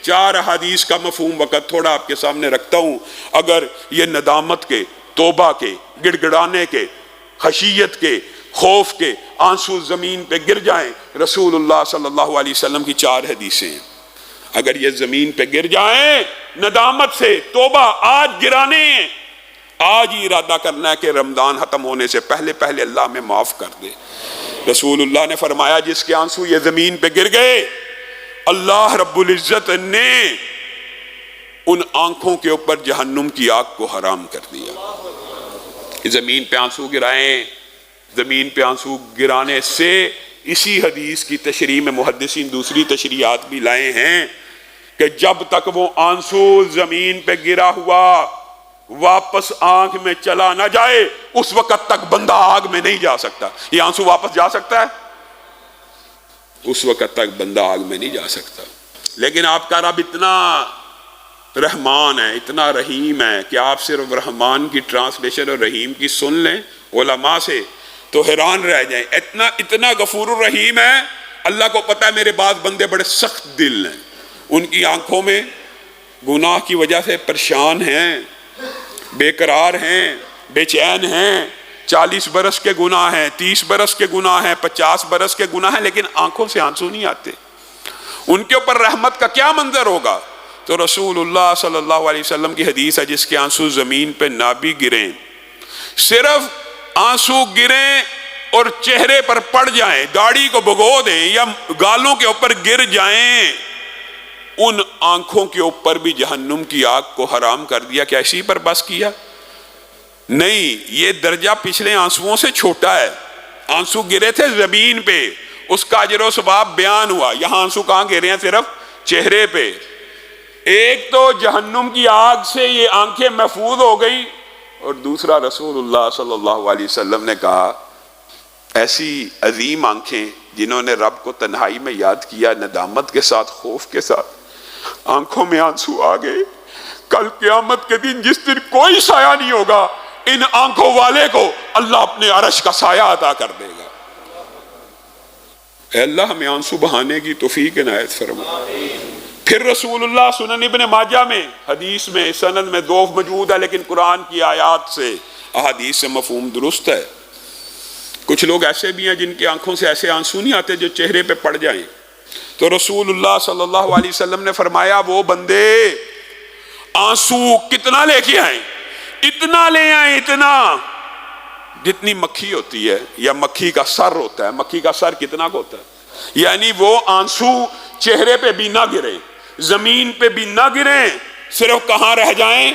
B: 4 احادیث کا مفہوم وقت تھوڑا آپ کے سامنے رکھتا ہوں. اگر یہ ندامت کے، توبہ کے، گڑ گڑانے کے، خشیت کے، خوف کے آنسو زمین پہ گر جائیں، رسول اللہ صلی اللہ علیہ وسلم کی 4 حدیثیں ہیں. اگر یہ زمین پہ گر جائیں ندامت سے، توبہ آج گرانے ہیں، آج ہی ارادہ کرنا ہے کہ رمضان ختم ہونے سے پہلے پہلے اللہ میں معاف کر دے. رسول اللہ نے فرمایا جس کے آنسو یہ زمین پہ گر گئے، اللہ رب العزت نے ان آنکھوں کے اوپر جہنم کی آگ کو حرام کر دیا. زمین پہ آنسو گرائیں. زمین پہ آنسو گرانے سے اسی حدیث کی تشریح میں محدثین دوسری تشریحات بھی لائے ہیں کہ جب تک وہ آنسو زمین پہ گرا ہوا واپس آنکھ میں چلا نہ جائے اس وقت تک بندہ آگ میں نہیں جا سکتا. یہ آنسو واپس جا سکتا ہے؟ اس وقت تک بندہ آگ میں نہیں جا سکتا. لیکن آپ کا رب اتنا رحمان ہے، اتنا رحیم ہے کہ آپ صرف رحمان کی ٹرانسلیشن اور رحیم کی سن لیں علماء سے تو حیران رہ جائیں. اتنا غفور الرحیم ہے. اللہ کو پتہ ہے میرے بعض بندے بڑے سخت دل ہیں، ان کی آنکھوں میں گناہ کی وجہ سے پریشان ہیں، بے قرار ہیں، بے چین ہیں. 40 برس کے گناہ ہیں، 30 برس کے گناہ ہیں، 50 برس کے گناہ ہیں، لیکن آنکھوں سے آنسو نہیں آتے. ان کے اوپر رحمت کا کیا منظر ہوگا؟ تو رسول اللہ صلی اللہ علیہ وسلم کی حدیث ہے جس کے آنسو زمین پہ نہ بھی گریں، صرف آنسو گریں اور چہرے پر پڑ جائیں، داڑھی کو بھگو دیں یا گالوں کے اوپر گر جائیں، ان آنکھوں کے اوپر بھی جہنم کی آگ کو حرام کر دیا. کیا اسی پر بس کیا؟ نہیں، یہ درجہ پچھلے آنسوؤں سے چھوٹا ہے. آنسو گرے تھے زمین پہ، اس کا اجر و ثواب بیان ہوا. یہاں آنسو کہاں گرے ہیں؟ صرف چہرے پہ. ایک تو جہنم کی آگ سے یہ آنکھیں محفوظ ہو گئی، اور دوسرا رسول اللہ صلی اللہ علیہ وسلم نے کہا ایسی عظیم آنکھیں جنہوں نے رب کو تنہائی میں یاد کیا، ندامت کے ساتھ، خوف کے ساتھ، آنکھوں میں آنسو آ گئے. کل قیامت کے دن جس دن کوئی سایہ نہیں ہوگا، ان آنکھوں والے کو اللہ اپنے عرش کا سایہ عطا کر دے گا. اے اللہ ہمیں آنسو بہانے کی توفیق عنایت فرما. پھر رسول اللہ سنن ابن ماجہ میں حدیث میں سند میں ضعف موجود ہے، لیکن قرآن کی آیات سے، احادیث سے مفہوم درست ہے. کچھ لوگ ایسے بھی ہیں جن کی آنکھوں سے ایسے آنسو نہیں آتے جو چہرے پہ پڑ جائیں. تو رسول اللہ صلی اللہ علیہ وسلم نے فرمایا وہ بندے آنسو کتنا لے کے آئیں؟ اتنا لے آئیں، اتنا جتنی مکھی ہوتی ہے یا مکھی کا سر ہوتا ہے. مکھی کا سر کتنا کو ہوتا ہے؟ یعنی وہ آنسو چہرے پہ بھی نہ گریں، زمین پہ بھی نہ گریں، صرف کہاں رہ جائیں؟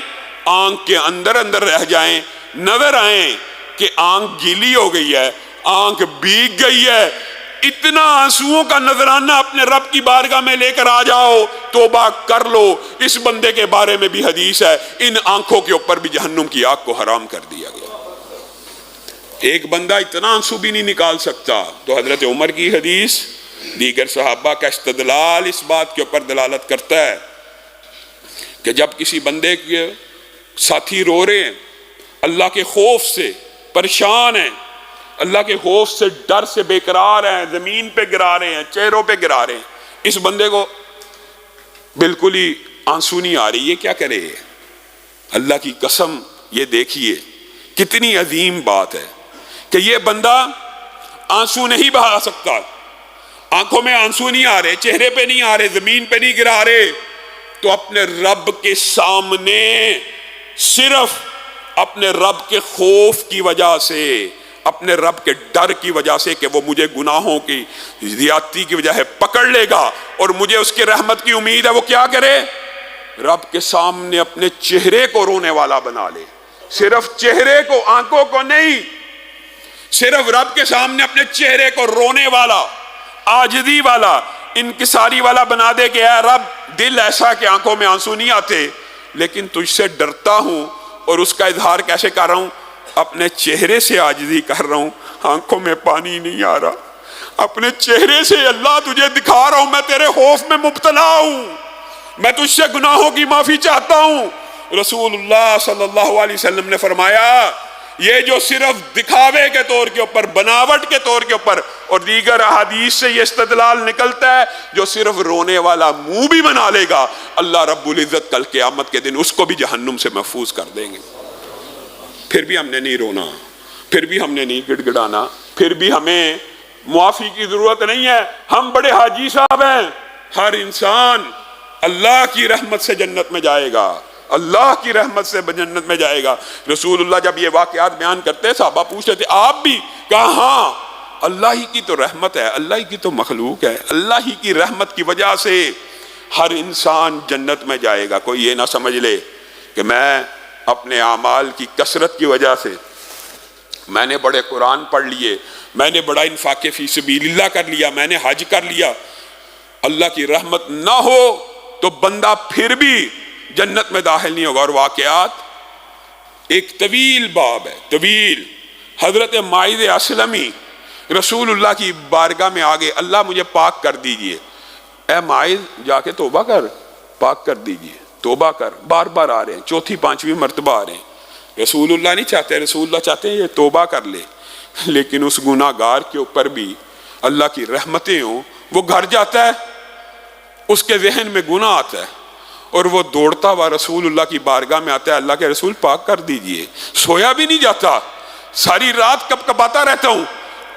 B: آنکھ کے اندر اندر رہ جائیں، نظر آئیں کہ آنکھ گیلی ہو گئی ہے، آنکھ بھیگ گئی ہے، اتنا آنسوؤں کا نذرانہ اپنے رب کی بارگاہ میں لے کر آ جاؤ، توبہ کر لو۔ اس بندے کے بارے میں بھی حدیث ہے، ان آنکھوں کے اوپر بھی جہنم کی آگ کو حرام کر دیا گیا۔ ایک بندہ اتنا آنسو بھی نہیں نکال سکتا، تو حضرت عمر کی حدیث، دیگر صحابہ کا استدلال اس بات کے اوپر دلالت کرتا ہے کہ جب کسی بندے کے ساتھی رو رہے ہیں، اللہ کے خوف سے پریشان ہیں، اللہ کے خوف سے ڈر سے بے قرار ہیں، زمین پہ گرا رہے ہیں، چہروں پہ گرا رہے ہیں، اس بندے کو بالکل ہی آنسو نہیں آ رہی، یہ کیا کرے؟ اللہ کی قسم یہ دیکھیے کتنی عظیم بات ہے کہ یہ بندہ آنسو نہیں بہا سکتا، آنکھوں میں آنسو نہیں آ رہے، چہرے پہ نہیں آ رہے، زمین پہ نہیں گرا رہے، تو اپنے رب کے سامنے صرف اپنے رب کے خوف کی وجہ سے، اپنے رب کے ڈر کی وجہ سے کہ وہ مجھے گناہوں کی زیادتی کی وجہ ہے پکڑ لے گا اور مجھے اس کی رحمت کی امید ہے، وہ کیا کرے؟ رب کے سامنے اپنے چہرے کو رونے والا بنا لے، صرف چہرے کو، آنکھوں کو نہیں، صرف رب کے سامنے اپنے چہرے کو رونے والا، عاجزی والا، انکساری والا بنا دے کہ اے رب دل ایسا کہ آنکھوں میں آنسو نہیں آتے، لیکن تجھ سے ڈرتا ہوں اور اس کا اظہار کیسے کر رہا ہوں؟ اپنے چہرے سے عاجزی کر رہا ہوں، آنکھوں میں پانی نہیں آ رہا، اپنے چہرے سے اللہ تجھے دکھا رہا ہوں میں تیرے خوف میں مبتلا ہوں، میں تجھ سے گناہوں کی معافی چاہتا ہوں۔ رسول اللہ صلی اللہ علیہ وسلم نے فرمایا یہ جو صرف دکھاوے کے طور کے اوپر، بناوٹ کے طور کے اوپر، اور دیگر احادیث سے یہ استدلال نکلتا ہے، جو صرف رونے والا منہ بھی بنا لے گا، اللہ رب العزت کل قیامت کے دن اس کو بھی جہنم سے محفوظ کر دیں گے۔ پھر بھی ہم نے نہیں رونا، پھر بھی ہم نے نہیں گڑ گڑانا، پھر بھی ہمیں معافی کی ضرورت نہیں ہے، ہم بڑے حاجی صاحب ہیں۔ ہر انسان اللہ کی رحمت سے جنت میں جائے گا، اللہ کی رحمت سے جنت میں جائے گا۔ رسول اللہ جب یہ واقعات بیان کرتے صحابہ پوچھتے تھے آپ بھی؟ کہا ہاں، اللہ ہی کی تو رحمت ہے، اللہ ہی کی تو مخلوق ہے، اللہ ہی کی رحمت کی وجہ سے ہر انسان جنت میں جائے گا۔ کوئی یہ نہ سمجھ لے کہ میں اپنے اعمال کی کثرت کی وجہ سے، میں نے بڑے قرآن پڑھ لیے، میں نے بڑا انفاق فی سبیل اللہ کر لیا، میں نے حج کر لیا، اللہ کی رحمت نہ ہو تو بندہ پھر بھی جنت میں داخل نہیں ہوگا۔ اور واقعات ایک طویل باب ہے، طویل۔ حضرت ماعز اسلمی رسول اللہ کی بارگاہ میں آگے، اللہ مجھے پاک کر دیجئے۔ اے ماعز جا کے توبہ کر، پاک کر دیجئے، توبہ کر۔ بار بار آ رہے ہیں، چوتھی پانچویں مرتبہ آ رہے ہیں۔ رسول اللہ نہیں چاہتے، رسول اللہ چاہتے ہیں یہ توبہ کر لے، لیکن اس گناہ گار کے اوپر بھی اللہ کی رحمتیں ہوں۔ وہ گھر جاتا ہے، اس کے ذہن میں گناہ آتا ہے اور وہ دوڑتا ہوا رسول اللہ کی بارگاہ میں آتا ہے، اللہ کے رسول پاک کر دیجئے۔ سویا بھی نہیں جاتا، ساری رات کب کباتا رہتا ہوں،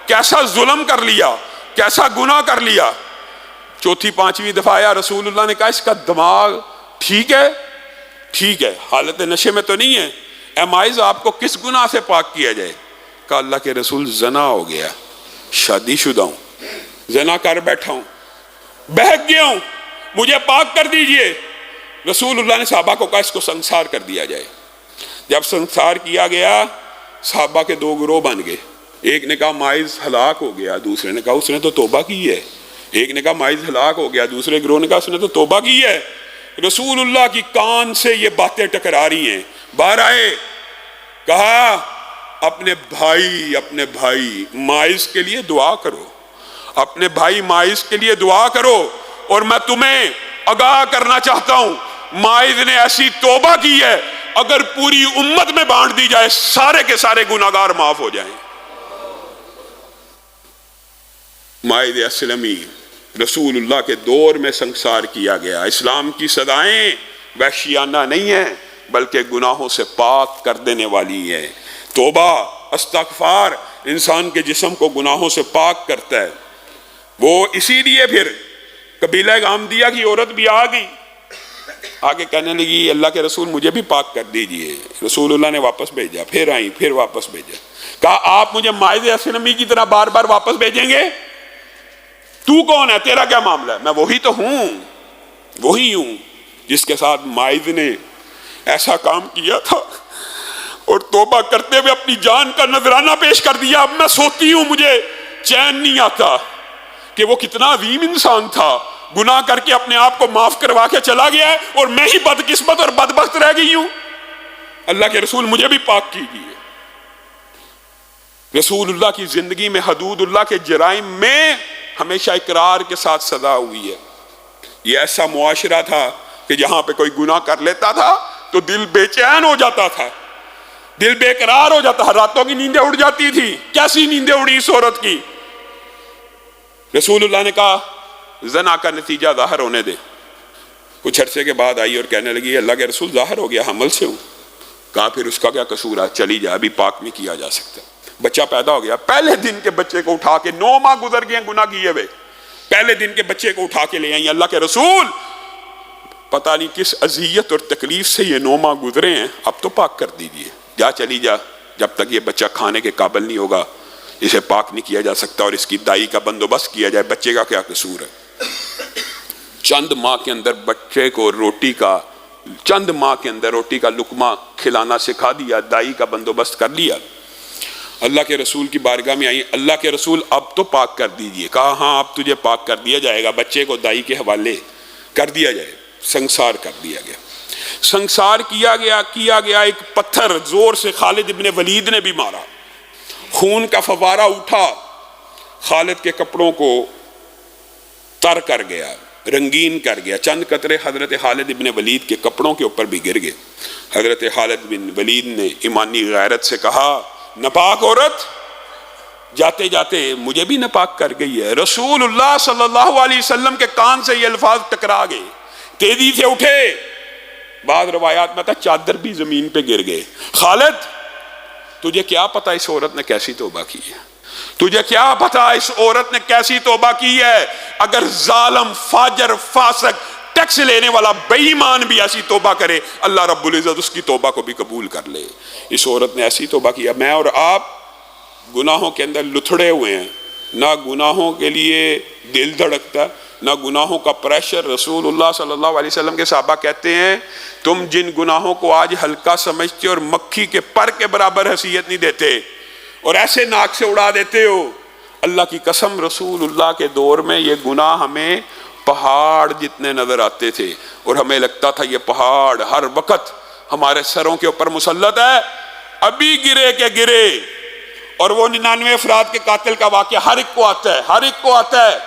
B: کیسا ظلم کر لیا، کیسا گناہ کر لیا۔ چوتھی پانچویں دفعہ آیا، رسول اللہ نے کہا اس کا دماغ ٹھیک ہے؟ ٹھیک ہے، حالت نشے میں تو نہیں ہے۔ اے ماعز آپ کو کس گناہ سے پاک کیا جائے؟ کہا اللہ کے رسول زنا ہو گیا، شادی شدہ ہوں، زنا کر بیٹھا ہوں، بہک گیا ہوں، مجھے پاک کر دیجئے۔ رسول اللہ نے صحابہ کو کہا اس کو سنسار کر دیا جائے۔ جب سنسار کیا گیا، صحابہ کے دو گروہ بن گئے، ایک نے کہا ماعز ہلاک ہو گیا، دوسرے نے کہا اس نے تو توبہ کی ہے۔ ایک نے کہا ماعز ہلاک ہو گیا، دوسرے گروہ نے کہا اس نے تو توبہ کی ہے۔ رسول اللہ کی کان سے یہ باتیں ٹکرا رہی ہیں، باہر آئے، کہا اپنے بھائی ماعز کے لیے دعا کرو، اپنے بھائی ماعز کے لیے دعا کرو، اور میں تمہیں آگاہ کرنا چاہتا ہوں ماعز نے ایسی توبہ کی ہے اگر پوری امت میں بانٹ دی جائے سارے کے سارے گناہگار معاف ہو جائیں۔ ماعز اسلمی رسول اللہ کے دور میں سنسار کیا گیا۔ اسلام کی سزائیں وحشیانہ نہیں ہیں بلکہ گناہوں سے پاک کر دینے والی ہیں۔ توبہ، استغفار انسان کے جسم کو گناہوں سے پاک کرتا ہے۔ وہ اسی لیے پھر قبیلہ غامدیہ کی عورت بھی آ گئی، آگے کہنے لگی اللہ کے رسول مجھے بھی پاک کر دیجئے۔ رسول اللہ نے واپس بھیجا، پھر آئیں، پھر واپس بھیجا۔ کہا آپ مجھے ماعز اسلمی کی طرح بار بار واپس بھیجیں گے؟ تو کون ہے، تیرا کیا معاملہ ہے؟ میں وہی تو ہوں، وہی ہوں جس کے ساتھ مائز نے ایسا کام کیا تھا اور توبہ کرتے ہوئے اپنی جان کا نذرانہ پیش کر دیا۔ اب میں سوتی ہوں مجھے چین نہیں آتا کہ وہ کتنا عظیم انسان تھا، گناہ کر کے اپنے آپ کو معاف کروا کے چلا گیا ہے اور میں ہی بدقسمت اور بدبخت رہ گئی ہوں۔ اللہ کے رسول مجھے بھی پاک کیجیے۔ رسول اللہ کی زندگی میں حدود اللہ کے جرائم میں ہمیشہ اقرار کے ساتھ سزا ہوئی ہے۔ یہ ایسا معاشرہ تھا کہ جہاں پہ کوئی گناہ کر لیتا تھا تو دل بے چین ہو جاتا تھا، دل بے قرار ہو جاتا تھا، راتوں کی نیندیں اڑ جاتی تھی۔ کیسی نیندیں اڑی اس عورت کی؟ رسول اللہ نے کہا زنا کا نتیجہ ظاہر ہونے دے۔ کچھ عرصے کے بعد آئی اور کہنے لگی اللہ کے رسول ظاہر ہو گیا، حمل سے ہوں۔ کہا پھر اس کا کیا قصور ہے، چلی جا، ابھی پاک نہیں کیا جا سکتا۔ بچہ پیدا ہو گیا، پہلے دن کے بچے کو اٹھا کے 9 ماہ گزر گئے گناہ کیے ہوئے، پہلے دن کے بچے کو اٹھا کے لے آئی اللہ کے رسول، پتہ نہیں کس اذیت اور تکلیف سے یہ 9 ماہ گزرے ہیں، اب تو پاک کر دیجیے، جا چلی جا، جب تک یہ بچہ کھانے کے قابل نہیں ہوگا اسے پاک نہیں کیا جا سکتا، اور اس کی دائی کا بندوبست کیا جائے۔ بچے کا کیا قصور ہے؟ چند ماہ کے اندر بچے کو چند ماہ کے اندر روٹی کا لقمہ کھلانا سکھا دیا، دائی کا بندوبست کر لیا۔ اللہ کے رسول کی بارگاہ میں آئی، اللہ کے رسول اب تو پاک کر دیجئے۔ کہا ہاں اب تجھے پاک کر دیا جائے گا، بچے کو دائی کے حوالے کر دیا جائے۔ سنگسار کر دیا گیا، سنگسار کیا گیا۔ ایک پتھر زور سے خالد ابن ولید نے بھی مارا، خون کا فوارہ اٹھا، خالد کے کپڑوں کو تر کر گیا، رنگین کر گیا، چند قطرے حضرت خالد ابن ولید کے کپڑوں کے اوپر بھی گر گئے۔ حضرت خالد بن ولید نے ایمانی غیرت سے کہا ناپاک عورت جاتے جاتے مجھے بھی ناپاک کر گئی ہے۔ رسول اللہ صلی اللہ علیہ وسلم کے کان سے یہ الفاظ ٹکرا گئے، تیزی سے اٹھے، بعض روایات میں تھا چادر بھی زمین پہ گر گئے۔ خالد تجھے کیا پتا اس عورت نے کیسی توبہ کی ہے، تجھے کیا پتا اس عورت نے کیسی توبہ کی ہے؟ اگر ظالم فاجر فاسق ٹیکس لینے والا بے ایمان بھی ایسی توبہ کرے اللہ رب العزت اس کی توبہ کو بھی قبول کر لے۔ اس عورت نے ایسی توبہ کیا۔ میں اور آپ گناہوں کے اندر لتھڑے ہوئے ہیں، نہ گناہوں کے لیے دل دھڑکتا، نہ گناہوں کا پریشر۔ رسول اللہ صلی اللہ علیہ وسلم کے صحابہ کہتے ہیں تم جن گناہوں کو آج ہلکا سمجھتے اور مکھی کے پر کے برابر حیثیت نہیں دیتے اور ایسے ناک سے اڑا دیتے ہو، اللہ کی قسم رسول اللہ کے دور میں یہ گناہ ہمیں پہاڑ جتنے نظر آتے تھے اور ہمیں لگتا تھا یہ پہاڑ ہر وقت ہمارے سروں کے اوپر مسلط ہے، ابھی گرے کے گرے۔ اور وہ 99 افراد کے قاتل کا واقعہ ہر ایک کو آتا ہے، ہر ایک کو آتا ہے۔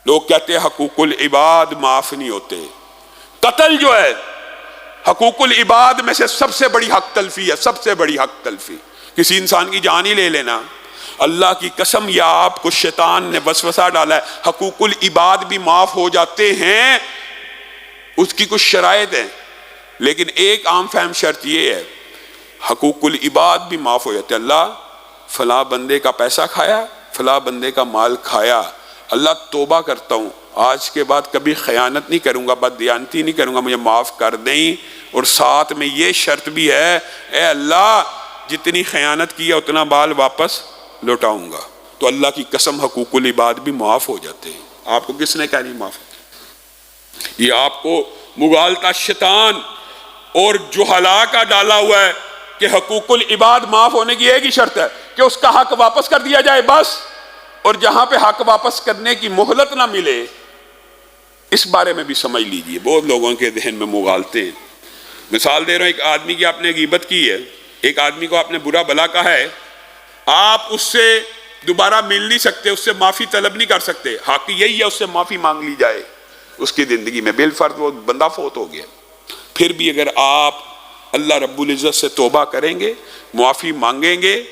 B: لوگ کہتے ہیں حقوق العباد معاف نہیں ہوتے۔ قتل جو ہے حقوق العباد میں سے سب سے بڑی حق تلفی ہے، سب سے بڑی حق تلفی، کسی انسان کی جان ہی لے لینا۔ اللہ کی قسم یا آپ کو شیطان نے وسوسہ ڈالا ہے، حقوق العباد بھی معاف ہو جاتے ہیں، اس کی کچھ شرائط ہیں، لیکن ایک عام فہم شرط یہ ہے حقوق العباد بھی معاف ہو جاتے ہیں۔ اللہ فلاں بندے کا پیسہ کھایا، فلاں بندے کا مال کھایا، اللہ توبہ کرتا ہوں آج کے بعد کبھی خیانت نہیں کروں گا، بددیانتی نہیں کروں گا، مجھے معاف کر دیں۔ اور ساتھ میں یہ شرط بھی ہے اے اللہ جتنی خیانت کی ہے اتنا بال واپس لوٹاؤں گا۔ تو اللہ کی قسم حقوق العباد بھی معاف ہو جاتے ہیں۔ آپ کو کس نے کہا نہیں معاف ہوتے؟ یہ آپ کو مغالطہ شیطان اور جہلا کا ڈالا ہوا ہے کہ حقوق العباد معاف ہونے کی ایک ہی شرط ہے کہ اس کا حق واپس کر دیا جائے بس، اور جہاں پہ حق واپس کرنے کی مہلت نہ ملے اس بارے میں بھی سمجھ لیجئے۔ بہت لوگوں کے ذہن میں مغالطے ہیں۔ مثال دے رہا ہوں، ایک آدمی کی آپ نے غیبت کی ہے، ایک آدمی کو آپ نے برا بھلا کہا ہے، آپ اس سے دوبارہ مل نہیں سکتے، اس سے معافی طلب نہیں کر سکتے، حق یہی ہے اس سے معافی مانگ لی جائے اس کی زندگی میں، بالفرض وہ بندہ فوت ہو گیا۔ پھر بھی اگر آپ اللہ رب العزت سے توبہ کریں گے، معافی مانگیں گے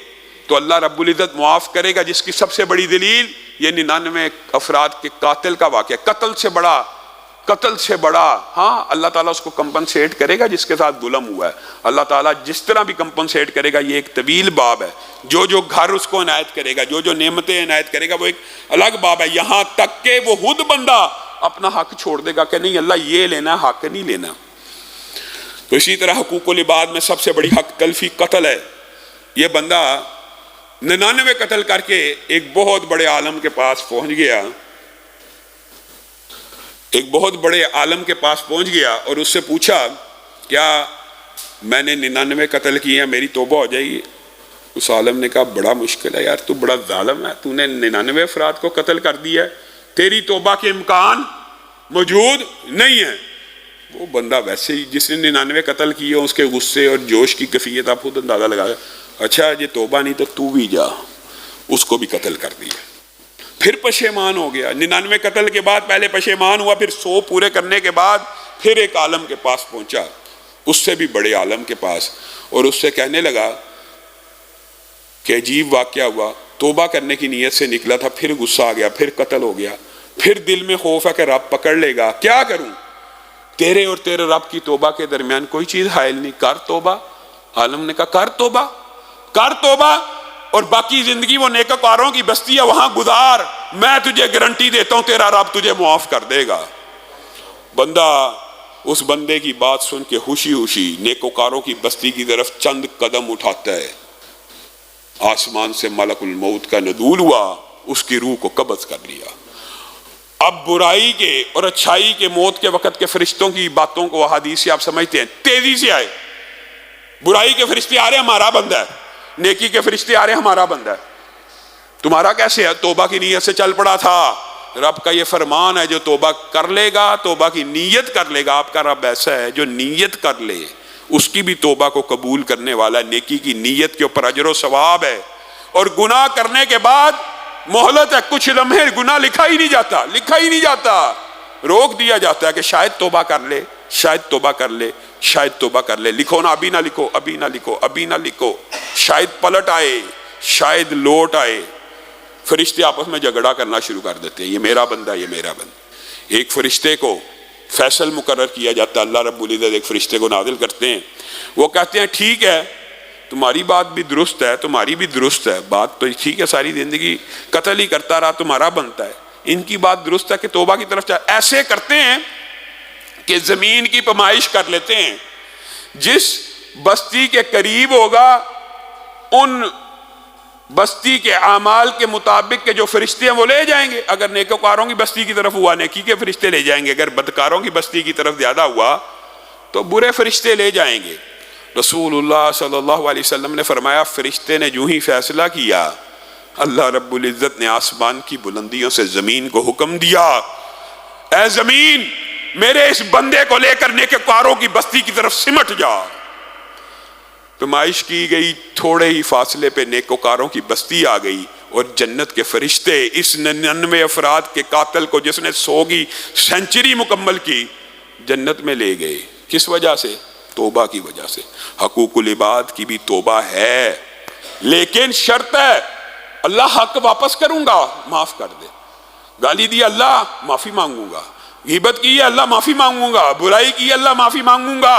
B: تو اللہ رب العزت معاف کرے گا، جس کی سب سے بڑی دلیل یہ 99 افراد کے قاتل کا واقعہ۔ قتل سے بڑا ہاں اللہ تعالیٰ اس کو کمپنسیٹ کرے گا جس کے ساتھ ظلم ہوا ہے، اللہ تعالیٰ جس طرح بھی کمپنسیٹ کرے گا، یہ ایک طویل باب ہے۔ جو گھر اس کو عنایت کرے گا، جو نعمتیں عنایت کرے گا، وہ ایک الگ باب ہے، یہاں تک کہ وہ خود بندہ اپنا حق چھوڑ دے گا کہ نہیں اللہ یہ لینا حق نہیں لینا۔ تو اسی طرح حقوق العباد میں سب سے بڑی حق تلفی قتل ہے۔ یہ بندہ 99 قتل کر کے ایک بہت بڑے عالم کے پاس پہنچ گیا، ایک بہت بڑے عالم کے پاس پہنچ گیا اور اس سے پوچھا کیا میں نے 99 قتل کیے ہیں، میری توبہ ہو جائے گی؟ اس عالم نے کہا بڑا مشکل ہے یار، تو بڑا ظالم ہے، تو نے 99 افراد کو قتل کر دیا ہے، تیری توبہ کے امکان موجود نہیں ہے۔ وہ بندہ ویسے ہی جس نے 99 قتل کیے اس کے غصے اور جوش کی کیفیت آپ خود اندازہ لگا، اچھا یہ توبہ نہیں تو بھی جا، اس کو بھی قتل کر دیا۔ پھر پشیمان ہو گیا، 99 قتل کے بعد پہلے پشیمان ہوا، پھر 100 پورے کرنے کے بعد پھر ایک عالم کے پاس پہنچا، اس سے بھی بڑے عالم کے پاس، اور اس سے کہنے لگا کہ عجیب واقعہ ہوا، توبہ کرنے کی نیت سے نکلا تھا، پھر غصہ آ گیا، پھر قتل ہو گیا، پھر دل میں خوف ہے کہ رب پکڑ لے گا، کیا کروں؟ تیرے اور تیرے رب کی توبہ کے درمیان کوئی چیز حائل نہیں، کر توبہ۔ عالم نے کہا کر توبہ، کر توبہ، اور باقی زندگی وہ نیکوکاروں کی بستی ہے وہاں گزار، میں تجھے گارنٹی دیتا ہوں تیرا رب تجھے معاف کر دے گا۔ بندہ اس بندے کی بات سن کے خوشی خوشی نیکوکاروں کی بستی کی طرف چند قدم اٹھاتا ہے، آسمان سے ملک الموت کا نزول ہوا، اس کی روح کو قبض کر لیا۔ اب برائی کے اور اچھائی کے موت کے وقت کے فرشتوں کی باتوں کو احادیث سے آپ سمجھتے ہیں، تیزی سے آئے، برائی کے فرشتے آ رہے ہمارا بندہ ہے، نیکی کے فرشتے آ رہے ہمارا بندہ ہے، تمہارا کیسے ہے؟ توبہ کی نیت سے چل پڑا تھا۔ رب کا یہ فرمان ہے جو توبہ کر لے گا، توبہ کی نیت کر لے گا، آپ کا رب ایسا ہے جو نیت کر لے اس کی بھی توبہ کو قبول کرنے والا ہے، نیکی کی نیت کے اوپر اجر و ثواب ہے، اور گناہ کرنے کے بعد مہلت ہے، کچھ لمحے گناہ لکھا ہی نہیں جاتا، روک دیا جاتا ہے کہ شاید توبہ کر لے، شاید توبہ کر لے، شاید توبہ کر لے، لکھو نا، ابھی نہ لکھو، ابھی نہ لکھو، ابھی نہ لکھو، شاید پلٹ آئے، شاید لوٹ آئے۔ فرشتے آپس میں جھگڑا کرنا شروع کر دیتے ہیں، یہ میرا بندہ، یہ میرا بندہ۔ ایک فرشتے کو فیصل مقرر کیا جاتا ہے، اللہ رب العزت ایک فرشتے کو نازل کرتے ہیں، وہ کہتے ہیں ٹھیک ہے تمہاری بات بھی درست ہے، تمہاری بھی درست ہے، بات تو ٹھیک ہے، ساری زندگی قتل ہی کرتا رہا، تمہارا بنتا ہے، ان کی بات درست ہے کہ توبہ کی طرف چاہے۔ ایسے کرتے ہیں کہ زمین کی پیمائش کر لیتے ہیں، جس بستی کے قریب ہوگا ان بستی کے اعمال کے مطابق کے جو فرشتے ہیں وہ لے جائیں گے، اگر نیکوکاروں کی بستی کی طرف ہوا نیکی کے فرشتے لے جائیں گے، اگر بدکاروں کی بستی کی طرف زیادہ ہوا تو برے فرشتے لے جائیں گے۔ رسول اللہ صلی اللہ علیہ وسلم نے فرمایا فرشتے نے جو ہی فیصلہ کیا، اللہ رب العزت نے آسمان کی بلندیوں سے زمین کو حکم دیا، اے زمین میرے اس بندے کو لے کر نیکوکاروں کی بستی کی طرف سمٹ جا۔ پیمائش کی گئی، تھوڑے ہی فاصلے پہ نیکوکاروں کی بستی آ گئی، اور جنت کے فرشتے اس 99 افراد کے قاتل کو جس نے 100 کی سینچری مکمل کی جنت میں لے گئے۔ کس وجہ سے؟ توبہ کی وجہ سے۔ حقوق العباد کی بھی توبہ ہے، لیکن شرط ہے اللہ حق واپس کروں گا معاف کر دے، گالی دی اللہ معافی مانگوں گا، غیبت کی اللہ معافی مانگوں گا، برائی کی اللہ معافی مانگوں گا،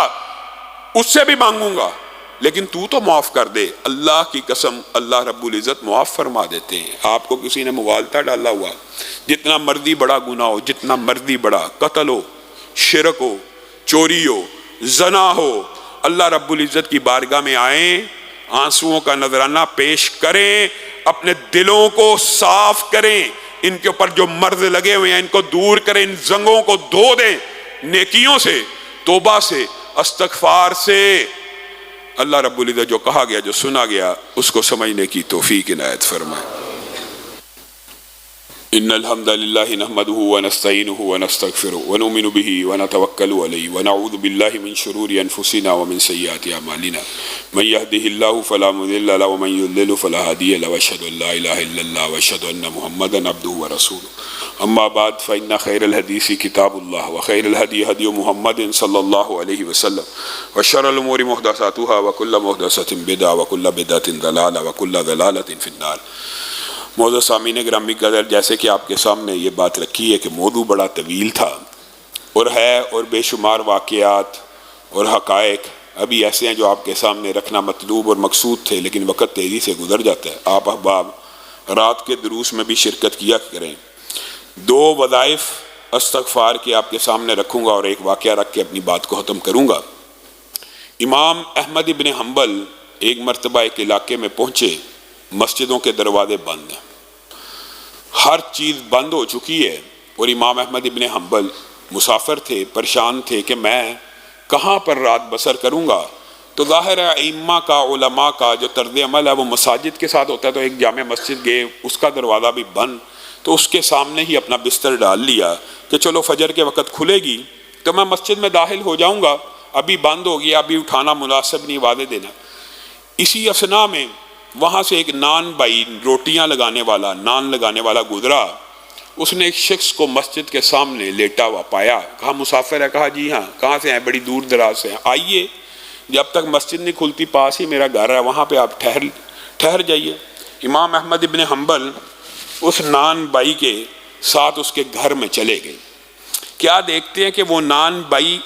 B: اس سے بھی مانگوں گا، لیکن تو معاف کر دے۔ اللہ کی قسم اللہ رب العزت معاف فرما دیتے ہیں۔ آپ کو کسی نے مغالطہ ڈالا ہوا، جتنا مرضی بڑا گناہ ہو، جتنا مرضی بڑا قتل ہو، شرک ہو، چوری ہو، زنا ہو، اللہ رب العزت کی بارگاہ میں آئیں، آنسوؤں کا نذرانہ پیش کریں، اپنے دلوں کو صاف کریں، ان کے اوپر جو مرض لگے ہوئے ہیں ان کو دور کریں، ان زنگوں کو دھو دیں، نیکیوں سے، توبہ سے، استغفار سے۔ اللہ رب العزت جو کہا گیا، جو سنا گیا، اس کو سمجھنے کی توفیق عنایت فرمائے۔ ان الحمد للہ نحمده ونستعینه ونستغفره ونؤمن به ونتوکل علیہ ونعوذ باللہ من شرور انفسنا ومن سیئات اعمالنا من يهده الله فلا مضل له ومن يضلل فلا هادي له واشهد ان لا اله الا الله واشهد ان محمدا عبده ورسوله اما بعد فان خیر الحدیث کتاب اللہ وخیر الهدی هدی محمد صلی اللہ علیہ وسلم وشر الامور محدثاتها وكل محدثة بدعة وكل بدعة ضلالة وكل ضلالة في النار۔ موضوع سامعین گرامی قدر، جیسے کہ آپ کے سامنے یہ بات رکھی ہے کہ موضوع بڑا طویل تھا اور ہے، اور بے شمار واقعات اور حقائق ابھی ایسے ہیں جو آپ کے سامنے رکھنا مطلوب اور مقصود تھے، لیکن وقت تیزی سے گزر جاتا ہے۔ آپ احباب رات کے دروس میں بھی شرکت کیا کریں۔ 2 وظائف استغفار کے آپ کے سامنے رکھوں گا اور ایک واقعہ رکھ کے اپنی بات کو ختم کروں گا۔ امام احمد ابن حنبل ایک مرتبہ ایک علاقے میں پہنچے مسجدوں کے دروازے بند ہیں، ہر چیز بند ہو چکی ہے، اور امام احمد ابن حنبل مسافر تھے، پریشان تھے کہ میں کہاں پر رات بسر کروں گا۔ تو ظاہر ہے ائمہ کا، علماء کا جو طرز عمل ہے وہ مساجد کے ساتھ ہوتا ہے، تو ایک جامع مسجد گئے، اس کا دروازہ بھی بند، تو اس کے سامنے ہی اپنا بستر ڈال لیا کہ چلو فجر کے وقت کھلے گی تو میں مسجد میں داخل ہو جاؤں گا، ابھی بند ہو گیا، ابھی اٹھانا مناسب نہیں، وعدے دینا۔ اسی اثنا میں وہاں سے ایک نان بھائی، روٹیاں لگانے والا، نان لگانے والا گزرا، اس نے ایک شخص کو مسجد کے سامنے لیٹا ہوا پایا، کہا مسافر ہے؟ کہا جی ہاں۔ کہاں سے ہیں؟ بڑی دور دراز سے ہیں۔ آئیے، جب تک مسجد نہیں کھلتی پاس ہی میرا گھر ہے، وہاں پہ آپ ٹھہر جائیے۔ امام احمد ابن حنبل اس نان بائی کے ساتھ اس کے گھر میں چلے گئے۔ کیا دیکھتے ہیں کہ وہ نان بائی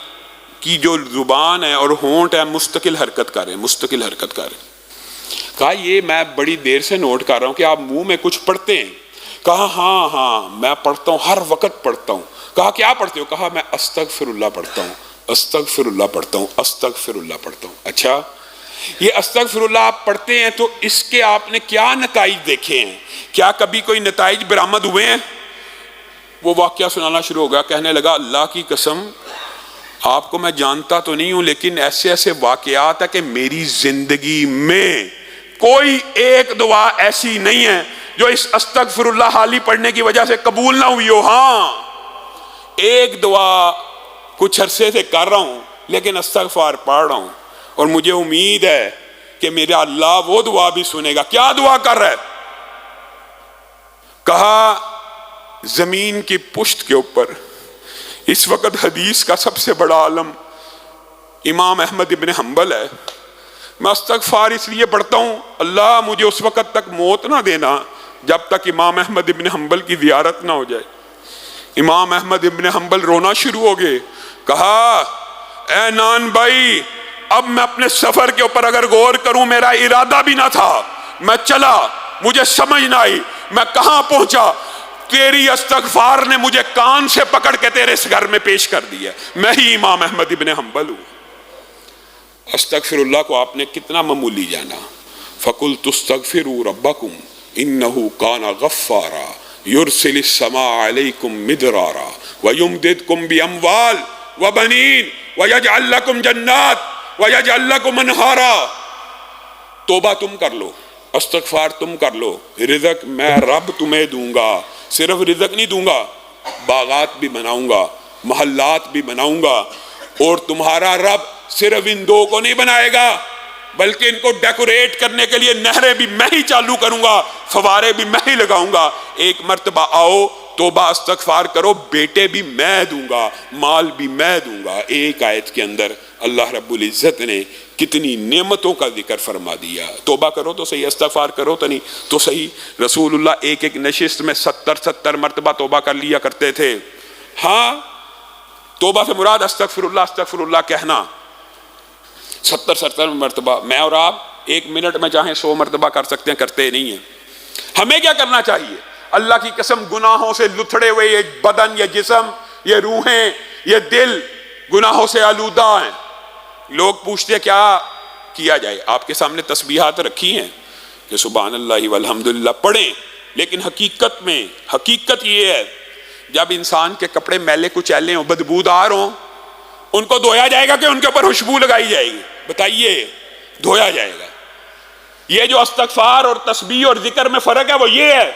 B: کی جو زبان ہے اور ہونٹ ہے مستقل حرکت کر رہے ہیں، مستقل حرکت کر رہے ہیں۔ کہا یہ میں بڑی دیر سے نوٹ کر رہا ہوں کہ آپ منہ میں کچھ پڑھتے ہیں۔ کہا ہاں میں پڑھتا ہوں، ہر وقت پڑھتا ہوں۔ کہا کیا پڑھتے ہو؟ کہا میں استغفر اللہ پڑھتا ہوں، استغفر اللہ پڑھتا ہوں، استغفر اللہ پڑھتا ہوں۔ اچھا، یہ استغفر اللہ آپ پڑھتے ہیں تو اس کے آپ نے کیا نتائج دیکھے ہیں؟ کیا کبھی کوئی نتائج برآمد ہوئے ہیں؟ وہ واقعہ سنانا شروع ہو گیا، کہنے لگا اللہ کی قسم آپ کو میں جانتا تو نہیں ہوں، لیکن ایسے ایسے واقعات ہے کہ میری زندگی میں کوئی ایک دعا ایسی نہیں ہے جو اس استغفر اللہ حالی پڑھنے کی وجہ سے قبول نہ ہوئی ہو۔ ہاں، ایک دعا کچھ عرصے سے کر رہا ہوں لیکن استغفار پڑھ رہا ہوں، اور مجھے امید ہے کہ میرا اللہ وہ دعا بھی سنے گا۔ کیا دعا کر رہا ہے؟ کہا زمین کی پشت کے اوپر اس وقت حدیث کا سب سے بڑا عالم امام احمد ابن حنبل ہے، میں استغفار اس لیے پڑھتا ہوں اللہ مجھے اس وقت تک موت نہ دینا جب تک امام احمد ابن حنبل کی زیارت نہ ہو جائے۔ امام احمد ابن حنبل رونا شروع ہو گئے۔ کہا اے نان بھائی، اب میں اپنے سفر کے اوپر اگر غور کروں، میرا ارادہ بھی نہ تھا، میں چلا، مجھے سمجھ نہ آئی میں کہاں پہنچا، تیری استغفار نے مجھے کان سے پکڑ کے تیرے اس گھر میں پیش کر دیا، میں ہی امام احمد ابن حنبل ہوں۔ استغفر اللہ کو آپ نے کتنا معمولی جانا۔ فَقُلْتُ اسْتَغْفِرُوا رَبَّكُمْ إِنَّهُ كَانَ غَفَّارًا يُرْسِلِ السَّمَاءَ عَلَيْكُمْ مِدْرَارًا وَيُمْدِدْكُمْ بِأَمْوَالٍ وَبَنِينَ وَيَجْعَلْ لَكُمْ جَنَّاتٍ وَيَجْعَلْ لَكُمْ أَنْهَارًا۔ توبہ تم کر لو، استغفار تم کر لو، رزق میں رب تمہیں دوں گا، صرف رزق نہیں دوں گا، باغات بھی بناؤں گا، محلات بھی بناؤں گا، اور تمہارا رب صرف ان دو کو نہیں بنائے گا بلکہ ان کو ڈیکوریٹ کرنے کے لیے نہریں بھی میں ہی چالو کروں گا، فوارے بھی میں ہی لگاؤں گا۔ ایک مرتبہ آؤ، توبہ استغفار کرو، بیٹے بھی میں دوں گا، مال بھی میں دوں گا۔ ایک آیت کے اندر اللہ رب العزت نے کتنی نعمتوں کا ذکر فرما دیا۔ توبہ کرو تو صحیح، استغفار کرو تو نہیں تو صحیح۔ رسول اللہ ایک ایک نشست میں 70 مرتبہ توبہ کر لیا کرتے تھے۔ ہاں، توبہ سے مراد استغفر اللہ کہنا 70 مرتبہ۔ میں اور آپ ایک منٹ میں چاہیں 100 مرتبہ کر سکتے ہیں، کرتے نہیں ہیں۔ ہمیں کیا کرنا چاہیے؟ اللہ کی قسم گناہوں سے لتھڑے ہوئے یہ بدن، یہ جسم، یہ روحیں، یہ دل گناہوں سے آلودہ ہیں۔ لوگ پوچھتے ہیں کیا کیا جائے؟ آپ کے سامنے تسبیحات رکھی ہیں کہ سبحان اللہ والحمدللہ پڑھیں، لیکن حقیقت یہ ہے جب انسان کے کپڑے میلے کچیلے ہوں، بدبودار ہوں، ان کو دھویا جائے گا کہ ان کے اوپر خوشبو لگائی جائے گی؟ بتائیے، دھویا جائے گا۔ یہ جو استغفار اور تسبیح اور ذکر میں فرق ہے وہ یہ ہے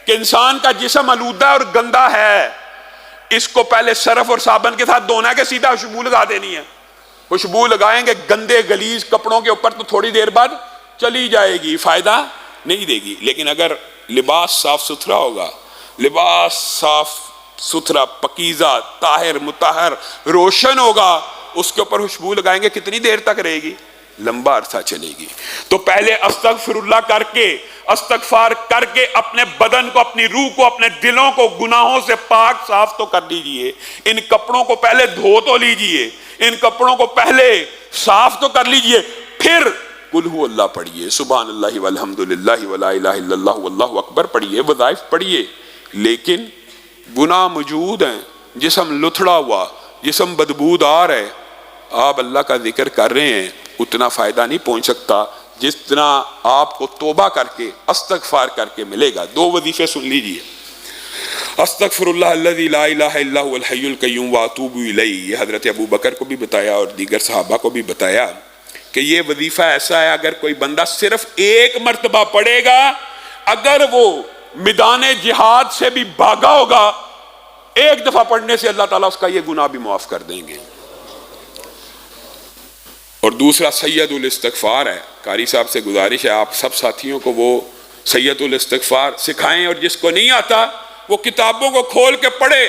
B: کہ انسان کا جسم آلودہ اور گندا ہے، اس کو پہلے صرف اور صابن کے ساتھ دھونا کہ سیدھا خوشبو لگا دینی ہے؟ خوشبو لگائیں گے گندے گلیز کپڑوں کے اوپر تو تھوڑی دیر بعد چلی جائے گی، فائدہ نہیں دے گی۔ لیکن اگر لباس صاف ستھرا ہوگا، لباس صاف ستھرا، پکیزہ، طاہر، مطہر، روشن ہوگا، اس کے اوپر خوشبو لگائیں گے، کتنی دیر تک رہے گی؟ لمبا عرصہ چلے گی۔ تو پہلے استغفر اللہ کر کے، استغفار کر کے اپنے بدن کو، اپنی روح کو، اپنے دلوں کو گناہوں سے پاک صاف تو کر لیجئے۔ ان کپڑوں کو پہلے دھو تو لیجئے، ان کپڑوں کو پہلے صاف تو کر لیجئے، پھر قل ہو اللہ پڑھیے، سبحان اللہ والحمدللہ ولا الہ الا اللہ واللہ اکبر پڑھیے، وظائف پڑھیے۔ لیکن گناہ موجود ہیں، جسم لتھڑا ہوا، جسم بدبودار ہے، آپ اللہ کا ذکر کر رہے ہیں، اتنا فائدہ نہیں پہنچ سکتا جتنا آپ کو توبہ کر کے استغفار کر کے ملے گا۔ 2 وظیفے سن لیجئے۔ استغفر اللہ الذی لا الہ الا هو الحی القیوم واتوب الیہ، یہ حضرت ابو بکر کو بھی بتایا اور دیگر صحابہ کو بھی بتایا کہ یہ وظیفہ ایسا ہے اگر کوئی بندہ صرف 1 مرتبہ پڑھے گا، اگر وہ میدان جہاد سے بھی بھاگا ہوگا، 1 دفعہ پڑھنے سے اللہ تعالیٰ اس کا یہ گناہ بھی معاف کر دیں گے۔ اور دوسرا سید الاستغفار ہے۔ قاری صاحب سے گزارش ہے آپ سب ساتھیوں کو وہ سید الاستغفار سکھائیں، اور جس کو نہیں آتا وہ کتابوں کو کھول کے پڑھے۔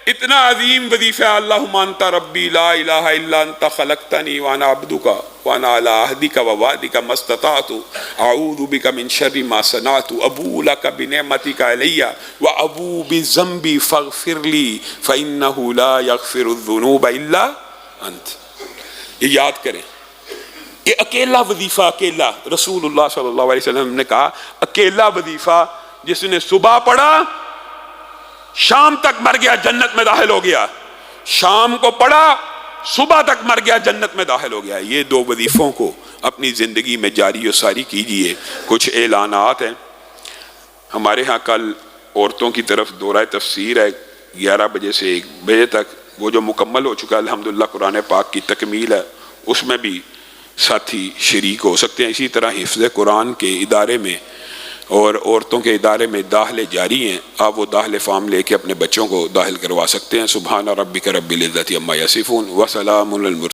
B: اتنا عظیم وظیفہ ہے، اللہم انت ربی لا الہ الا انت خلقتنی وانا عبدک وانا علی عہدک ووعدک ما استطعت اعوذ بک من شر ما صنعت ابوء لک بنعمتک علی وابوء بذنبی فاغفر لی فانہ لا یغفر الذنوب الا انت۔ یہ یاد کریں، یہ اکیلا وظیفہ، اکیلا رسول اللہ صلی اللہ علیہ وسلم نے کہا اکیلا وظیفہ جس نے صبح پڑھا شام تک مر گیا جنت میں داخل ہو گیا، شام کو پڑھا صبح تک مر گیا جنت میں داخل ہو گیا۔ یہ 2 وظیفوں کو اپنی زندگی میں جاری و ساری کیجئے۔ کچھ اعلانات ہیں ہمارے ہاں، کل عورتوں کی طرف دورہ تفسیر ہے 11 بجے سے 1 بجے تک، وہ جو مکمل ہو چکا ہے الحمدللہ، قرآن پاک کی تکمیل ہے، اس میں بھی ساتھی شریک ہو سکتے ہیں۔ اسی طرح حفظ قرآن کے ادارے میں اور عورتوں کے ادارے میں داخلے جاری ہیں، آپ وہ داخلے فارم لے کے اپنے بچوں کو داخل کروا سکتے ہیں۔ سبحان ربک رب العزت عما یصفون وسلام علی المرسلین۔